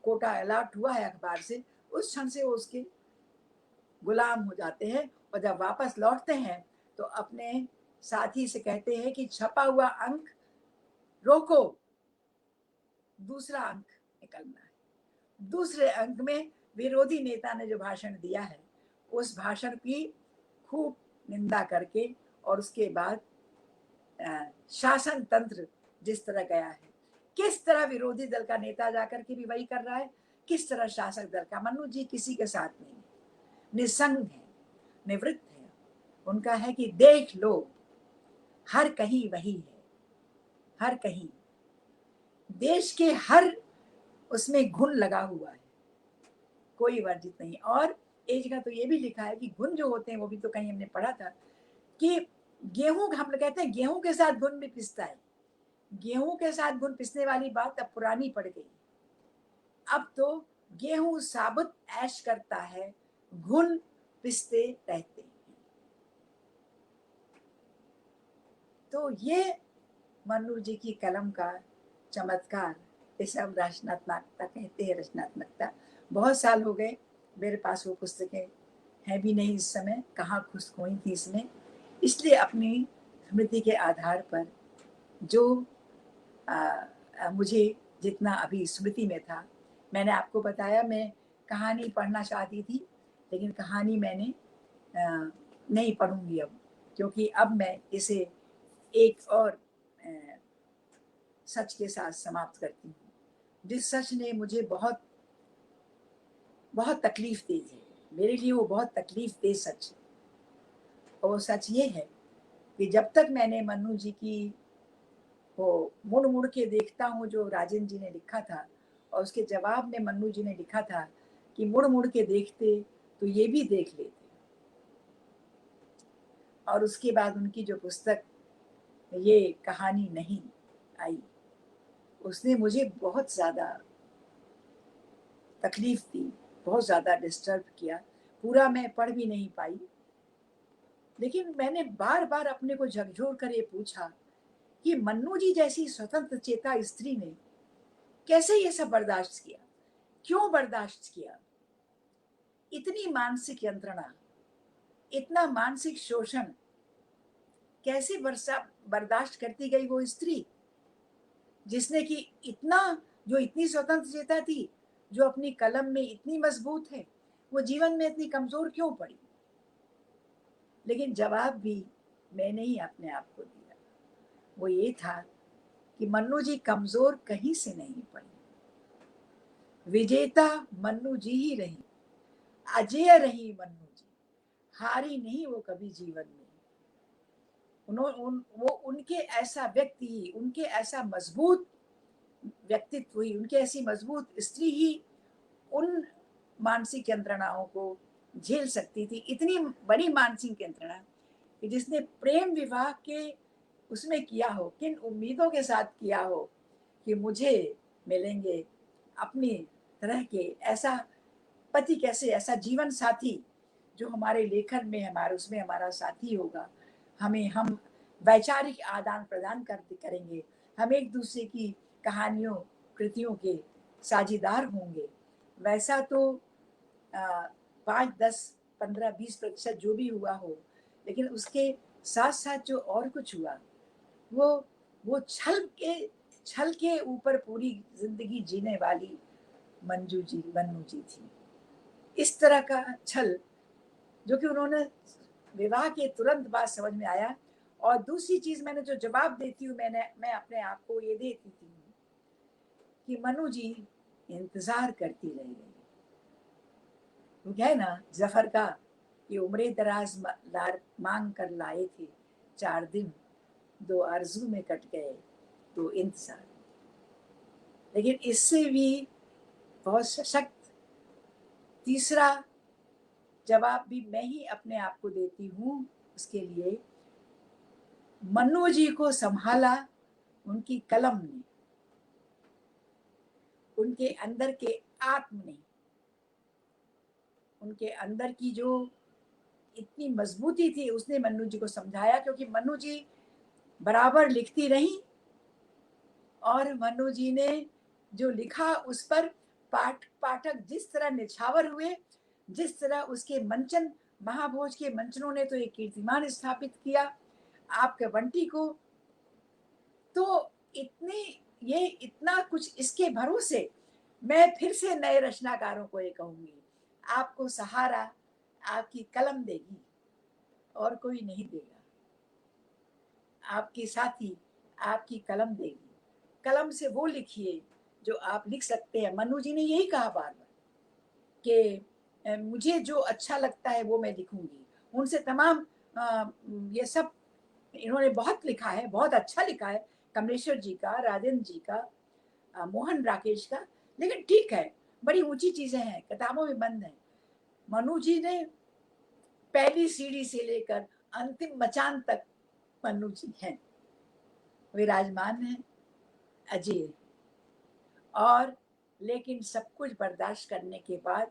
कोटा अलॉट हुआ है अखबार से, उस क्षण से वो उसके गुलाम हो जाते हैं। और जब वापस लौटते हैं तो अपने साथी से कहते हैं कि छपा हुआ अंक रोको, दूसरा अंक निकलना है। दूसरे अंक में विरोधी नेता ने जो भाषण दिया है उस भाषण की खूब निंदा करके, और उसके बाद शासन तंत्र जिस तरह गया है, किस तरह विरोधी दल का नेता जाकर के भी वही कर रहा है, किस तरह शासक दल का। मनु जी किसी के साथ नहीं है, निसंग है, निवृत्त है। उनका है कि देख लो हर कहीं वही है, हर कहीं देश के हर उसमें घुन लगा हुआ है, कोई वर्जित नहीं। और एक जगह तो ये भी लिखा है कि घुन जो होते हैं, वो भी तो कहीं हमने पढ़ा था कि गेहूं, हम लोग कहते हैं गेहूं के साथ घुन भी पिसता है। गेहूं के साथ घुन पिसने वाली बात अब पुरानी पड़ गई। अब तो गेहूं साबुत ऐश करता है, घुन पिसते रहते हैं। तो ये मन्नू जी की कलम का चमत्कार, इसे हम रचनात्मकता कहते हैं। रचनात्मकता, बहुत साल हो गए मेरे पास वो पुस्तकें हैं भी नहीं इस समय, कहाँ खुश खोई थी इसमें। इसलिए अपनी स्मृति के आधार पर जो मुझे जितना अभी स्मृति में था, मैंने आपको बताया मैं कहानी पढ़ना चाहती थी, लेकिन कहानी मैंने नहीं पढ़ूंगी अब, क्योंकि अब मैं इसे एक और सच के साथ समाप्त करती हूँ, जिस सच ने मुझे बहुत बहुत तकलीफ दी है। मेरे लिए वो बहुत तकलीफ दे सच है। और वो सच ये है कि जब तक मैंने मन्नू जी की वो मुड़ मुड़ के देखता हूँ जो राजेंद्र जी ने लिखा था, और उसके जवाब में मन्नू जी ने लिखा था कि मुड़ मुड़ के देखते तो ये भी देख लेते। और उसके बाद उनकी जो पुस्तक ये कहानी नहीं आई, उसने मुझे बहुत ज्यादा तकलीफ दी, बहुत ज्यादा डिस्टर्ब किया। पूरा मैं पढ़ भी नहीं पाई, लेकिन मैंने बार बार अपने को झकझोर कर ये पूछा कि मन्नू जी जैसी स्वतंत्र चेता स्त्री ने कैसे ये सब बर्दाश्त किया, क्यों बर्दाश्त किया। इतनी मानसिक यंत्रणा, इतना मानसिक शोषण कैसे बर्दाश्त करती गई वो स्त्री, जिसने कि इतना, जो इतनी स्वतंत्र चेता थी, जो अपनी कलम में इतनी मजबूत है, वो जीवन में इतनी कमजोर क्यों पड़ी। लेकिन जवाब भी मैंने ही अपने आप को दिया। वो ये था कि मन्नू जी कमजोर कहीं से नहीं पड़ी, विजेता मन्नू जी ही रही, अजेय रही मन्नू जी, हारी नहीं वो कभी जीवन में। वो उनके ऐसा व्यक्ति, उनके ऐसा मजबूत व्यक्तित्व हुई, उनकी ऐसी मजबूत स्त्री ही उन मानसिक यंत्रणाओं को झेल सकती थी। इतनी बड़ी मानसिक यंत्रणा कि जिसने प्रेम विवाह के उसमें किया हो, किन उम्मीदों के साथ किया हो कि मुझे मिलेंगे अपनी तरह के ऐसा पति, कैसे ऐसा जीवन साथी जो हमारे लेखन में, हमारे उसमें हमारा साथी होगा, हम वैचारिक आदान प्रदान करेंगे, हम एक दूसरे की कहानियों कृतियों के साझीदार होंगे। वैसा तो 5, 10, 15, 20% जो भी हुआ हो, लेकिन उसके साथ साथ जो और कुछ हुआ, वो छल के ऊपर पूरी जिंदगी जीने वाली मन्नू जी थी। इस तरह का छल जो कि उन्होंने विवाह के तुरंत बाद समझ में आया। और दूसरी चीज मैंने जो जवाब देती हूँ, मैं अपने आप को ये देती थी कि मनु जी इंतजार करती रह गई। वो क्या है ना जफर का कि उम्रे दराज मांग कर लाए थे, 4 दिन 2 आरजू में कट गए 2 इंतजार। लेकिन इससे भी बहुत सशक्त तीसरा जवाब भी मैं ही अपने आप को देती हूँ। उसके लिए मन्नू जी को संभाला उनकी कलम ने, उनके अंदर के आत्म ने, उनके अंदर की जो इतनी मजबूती थी, उसने मन्नू जी को समझाया, क्योंकि मन्नू जी बराबर लिखती रही और मन्नू जी ने जो लिखा उस पर पाठक जिस तरह निछावर हुए, जिस तरह उसके मंचन, महाभोज के मंचनों ने तो एक कीर्तिमान स्थापित किया आपके बंटी को। तो इतना कुछ इसके भरोसे मैं फिर से नए रचनाकारों को ये कहूंगी, आपको सहारा आपकी कलम देगी और कोई नहीं देगा। आपके साथी आपकी कलम देगी, कलम से वो लिखिए जो आप लिख सकते हैं। मनु जी ने यही कहा बार बार कि मुझे जो अच्छा लगता है वो मैं लिखूंगी। उनसे तमाम ये सब इन्होंने बहुत लिखा है, बहुत अच्छा लिखा है, कमलेश्वर जी का, राजेंद्र जी का, मोहन राकेश का, लेकिन ठीक है, बड़ी ऊंची चीजें हैं, किताबों में बंद है। मनु जी ने पहली सीढ़ी से लेकर अंतिम मचान तक मनु जी हैं, विराजमान है, अजय। और लेकिन सब कुछ बर्दाश्त करने के बाद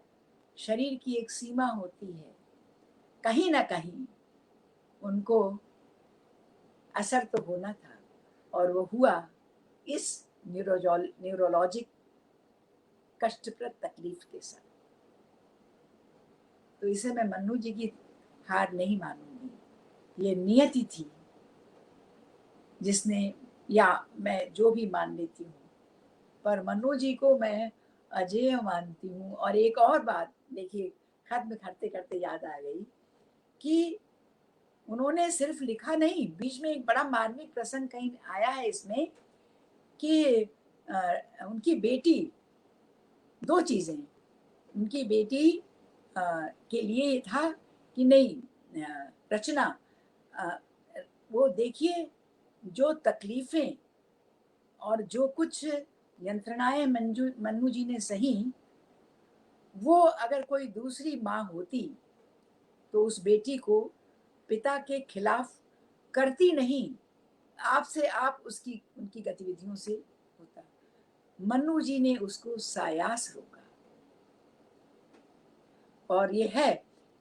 शरीर की एक सीमा होती है, कहीं ना कहीं उनको असर तो होना था, और वो हुआ इस न्यूरोलॉजिक कष्टप्रद तकलीफ के साथ। तो इसे मैं मन्नू जी की हार नहीं मानूंगी, ये नियति थी जिसने, या मैं जो भी मान लेती हूँ, पर मन्नू जी को मैं अजेय मानती हूँ। और एक और बात देखिए, खत्म करते करते याद आ गई कि उन्होंने सिर्फ लिखा नहीं, बीच में एक बड़ा मार्मिक प्रसंग कहीं आया है इसमें कि उनकी बेटी, दो चीजें, उनकी बेटी के लिए था कि नहीं रचना, वो देखिए जो तकलीफें और जो कुछ यंत्रणाएं मन्नू जी ने सही, वो अगर कोई दूसरी माँ होती तो उस बेटी को पिता के खिलाफ करती नहीं, आपसे आप उसकी उनकी गतिविधियों से होता। मन्नू जी ने उसको सायास रोका, और ये है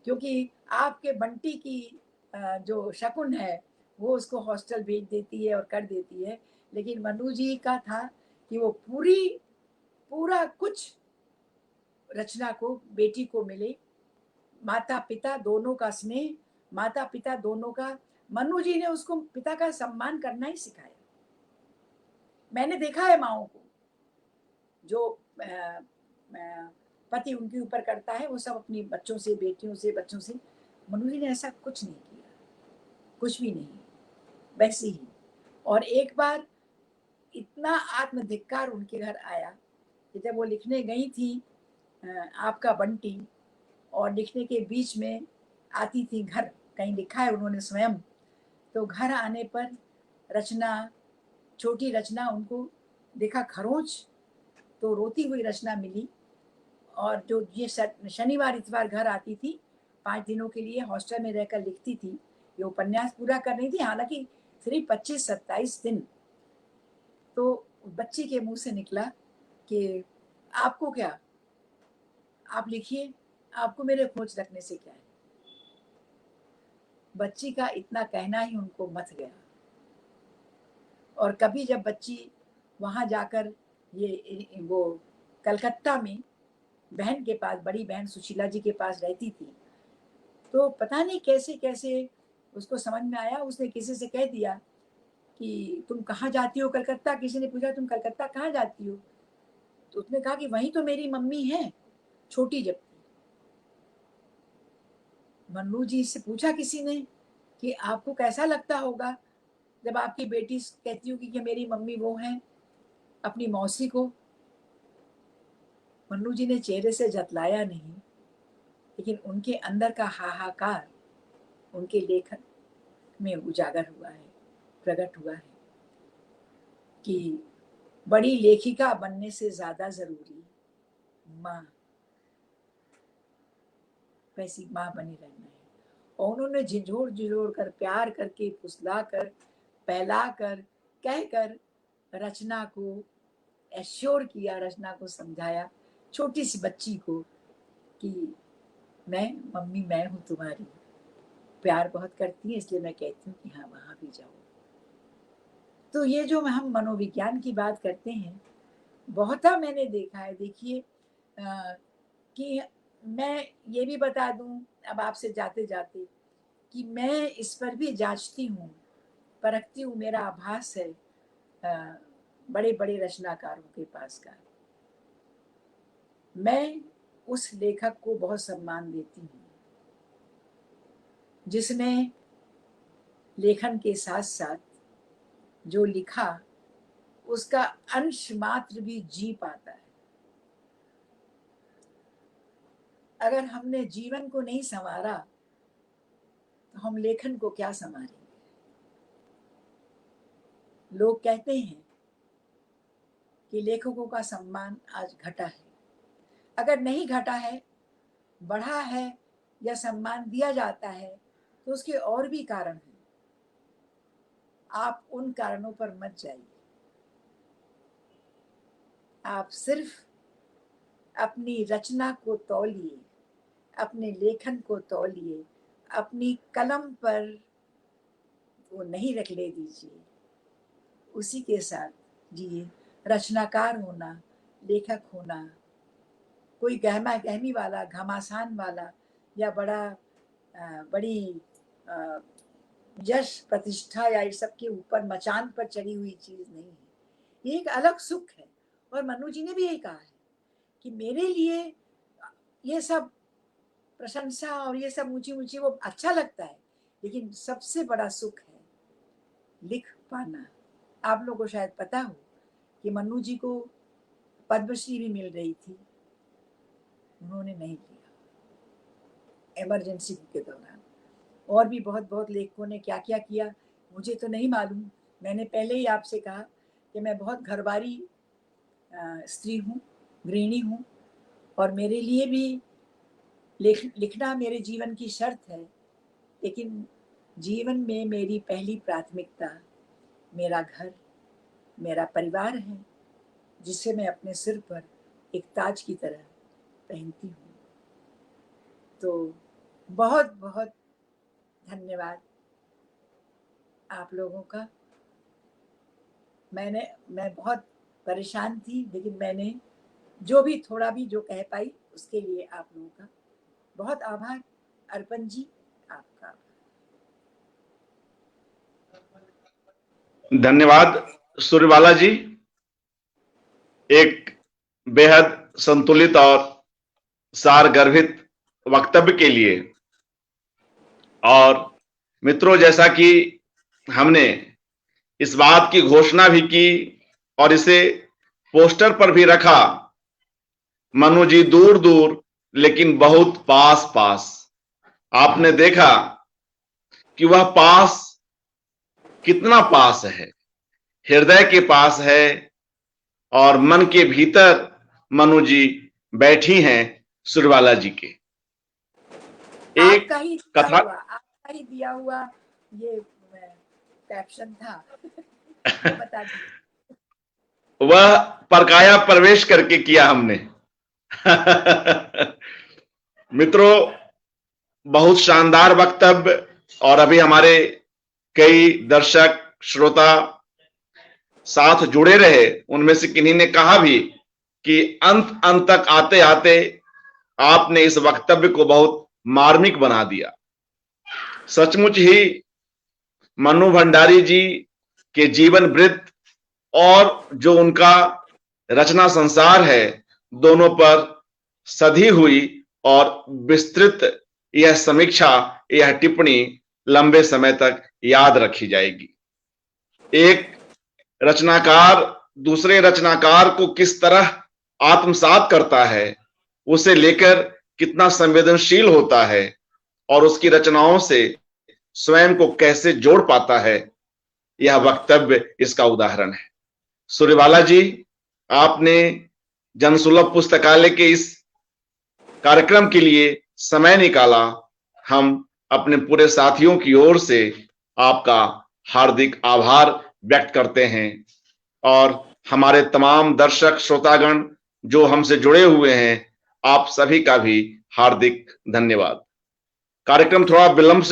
क्योंकि आपके बंटी की जो शकुन है वो उसको हॉस्टल भेज देती है और कर देती है, लेकिन मनु जी का था कि वो पूरा कुछ रचना को, बेटी को मिले, माता पिता दोनों का स्नेह, माता पिता दोनों का। मनु जी ने उसको पिता का सम्मान करना ही सिखाया। मैंने देखा है माओ को जो पति उनके ऊपर करता है वो सब अपनी बच्चों से, बेटियों से, बच्चों से। मनु जी ने ऐसा कुछ नहीं किया, कुछ भी नहीं, वैसे ही। और एक बार इतना आत्मधिक्कार उनके घर आया कि जब वो लिखने गई थी आपका बंटी, और लिखने के बीच में आती थी घर, कहीं लिखा है उन्होंने स्वयं, तो घर आने पर रचना, छोटी रचना, उनको देखा खरोंच, तो रोती हुई रचना मिली। और जो ये शनिवार इतवार घर आती थी, 5 दिनों के लिए हॉस्टल में रहकर लिखती थी, ये उपन्यास पूरा कर रही थी, हालांकि सिर्फ 25-27 दिन। तो बच्ची के मुंह से निकला कि आपको क्या, आप लिखिए, आपको मेरे खोज रखने से क्या है। बच्ची का इतना कहना ही उनको मथ गया। और कभी जब बच्ची वहां जाकर ये वो कलकत्ता में बहन के पास, बड़ी बहन सुशीला जी के पास रहती थी, तो पता नहीं कैसे कैसे उसको समझ में आया, उसने किसी से कह दिया कि तुम कहाँ जाती हो कलकत्ता। किसी ने पूछा तुम कलकत्ता कहाँ जाती हो, तो उसने कहा कि वहीं तो मेरी मम्मी है, छोटी जब थी। मन्नू जी से पूछा किसी ने कि आपको कैसा लगता होगा जब आपकी बेटी कहती होगी कि मेरी मम्मी वो है, अपनी मौसी को। मन्नू जी ने चेहरे से जतलाया नहीं, लेकिन उनके अंदर का हाहाकार उनके लेखन में उजागर हुआ है, प्रकट हुआ है कि बड़ी लेखिका बनने से ज्यादा जरूरी माँ, वैसी माँ बनी रहना है। और उन्होंने झिझोड़ झिझोड़ कर, प्यार करके, फुसला कर, पहला कर, कहकर रचना को एश्योर किया, रचना को समझाया, छोटी सी बच्ची को, कि मैं मम्मी, मैं हूं तुम्हारी, प्यार बहुत करती हैं, इसलिए मैं कहती हूँ कि हाँ वहाँ भी जाओ। तो ये जो हम मनोविज्ञान की बात करते हैं, बहुता मैंने देखा है। देखिए कि मैं ये भी बता दूं अब आपसे जाते जाते कि मैं इस पर भी जांचती हूँ, परखती हूँ। मेरा आभास है बड़े बड़े रचनाकारों के पास का। मैं उस लेखक को बहुत सम्मान देती हूँ जिसने लेखन के साथ साथ जो लिखा उसका अंश मात्र भी जी पाता है। अगर हमने जीवन को नहीं संवारा तो हम लेखन को क्या संवारेंगे। लोग कहते हैं कि लेखकों का सम्मान आज घटा है। अगर नहीं घटा है, बढ़ा है या सम्मान दिया जाता है तो उसके और भी कारण हैं। आप उन कारणों पर मत जाइए। आप सिर्फ अपनी रचना को तौलिए, अपने लेखन को तौलिए, अपनी कलम पर वो नहीं रख ले दीजिए, उसी के साथ जिए। रचनाकार होना, लेखक होना कोई गहमा गहमी वाला, घमासान वाला या बड़ी यश प्रतिष्ठा या इस सब के ऊपर मचान पर चढ़ी हुई चीज नहीं है। ये एक अलग सुख है। और मनु जी ने भी यही कहा है कि मेरे लिए ये सब प्रशंसा और ये सब ऊंची ऊंची वो अच्छा लगता है, लेकिन सबसे बड़ा सुख है लिख पाना। आप लोगों को शायद पता हो कि मनु जी को पद्मश्री भी मिल रही थी, उन्होंने नहीं लिया इमरजेंसी के दौरान। और भी बहुत बहुत लेखकों ने क्या क्या किया मुझे तो नहीं मालूम। मैंने पहले ही आपसे कहा कि मैं बहुत घरवारी स्त्री हूँ, गृहिणी हूँ, और मेरे लिए भी लिखना मेरे जीवन की शर्त है। लेकिन जीवन में मेरी पहली प्राथमिकता मेरा घर, मेरा परिवार है, जिसे मैं अपने सिर पर एक ताज की तरह पहनती हूँ। तो बहुत बहुत धन्यवाद आप लोगों का। मैं बहुत परेशान थी, लेकिन मैंने जो भी थोड़ा भी जो कह पाई उसके लिए आप लोगों का बहुत आभार। अर्पण जी आपका धन्यवाद सूर्यबाला जी, एक बेहद संतुलित और सारगर्भित वक्तव्य के लिए। और मित्रों, जैसा कि हमने इस बात की घोषणा भी की और इसे पोस्टर पर भी रखा, मनु जी दूर दूर लेकिन बहुत पास पास। आपने देखा कि वह पास कितना पास है, हृदय के पास है और मन के भीतर मनु जी बैठी हैं सूर्यबाला जी के। एक कथा आपका ही दिया हुआ ये कैप्शन था बता दीजिए। वह परकाया प्रवेश करके किया हमने। मित्रों, बहुत शानदार वक्तव्य। और अभी हमारे कई दर्शक श्रोता साथ जुड़े रहे, उनमें से किन्हीं ने कहा भी कि अंत तक आते आते आपने इस वक्तव्य को बहुत मार्मिक बना दिया। सचमुच ही मनु भंडारी जी के जीवन वृत्त और जो उनका रचना संसार है, दोनों पर सधी हुई और विस्तृत यह समीक्षा, यह टिप्पणी लंबे समय तक याद रखी जाएगी। एक रचनाकार दूसरे रचनाकार को किस तरह आत्मसात करता है, उसे लेकर कितना संवेदनशील होता है और उसकी रचनाओं से स्वयं को कैसे जोड़ पाता है, यह वक्तव्य इसका उदाहरण है। सूर्यबाला जी, आपने जनसुलभ पुस्तकालय के इस कार्यक्रम के लिए समय निकाला। हम अपने पूरे साथियों की ओर से आपका हार्दिक आभार व्यक्त करते हैं और हमारे तमाम दर्शक श्रोतागण जो हमसे जुड़े हुए हैं, आप सभी का भी हार्दिक धन्यवाद। कार्यक्रम थोड़ा विलंब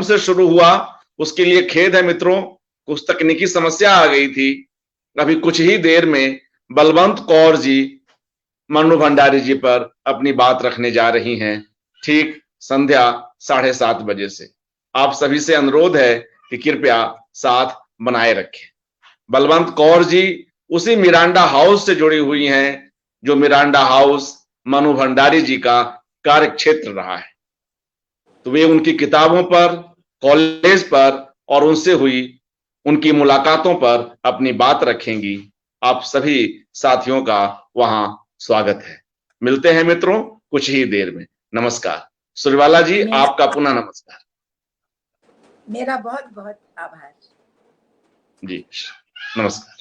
से शुरू हुआ, उसके लिए खेद है मित्रों, कुछ तकनीकी समस्या आ गई थी। अभी कुछ ही देर में बलवंत कौर जी मनु भंडारी जी पर अपनी बात रखने जा रही हैं, ठीक संध्या 7:30 बजे से। आप सभी से अनुरोध है कि कृपया साथ बनाए रखें। बलवंत कौर जी उसी मिरांडा हाउस से जुड़ी हुई हैं जो मिरांडा हाउस मनु भंडारी जी का कार्य क्षेत्र रहा है। तो वे उनकी किताबों पर, कॉलेज पर और उनसे हुई उनकी मुलाकातों पर अपनी बात रखेंगी। आप सभी साथियों का वहां स्वागत है। मिलते हैं मित्रों कुछ ही देर में। नमस्कार। सूर्यवाला जी, आपका पुनः नमस्कार। मेरा बहुत बहुत आभार जी, नमस्कार।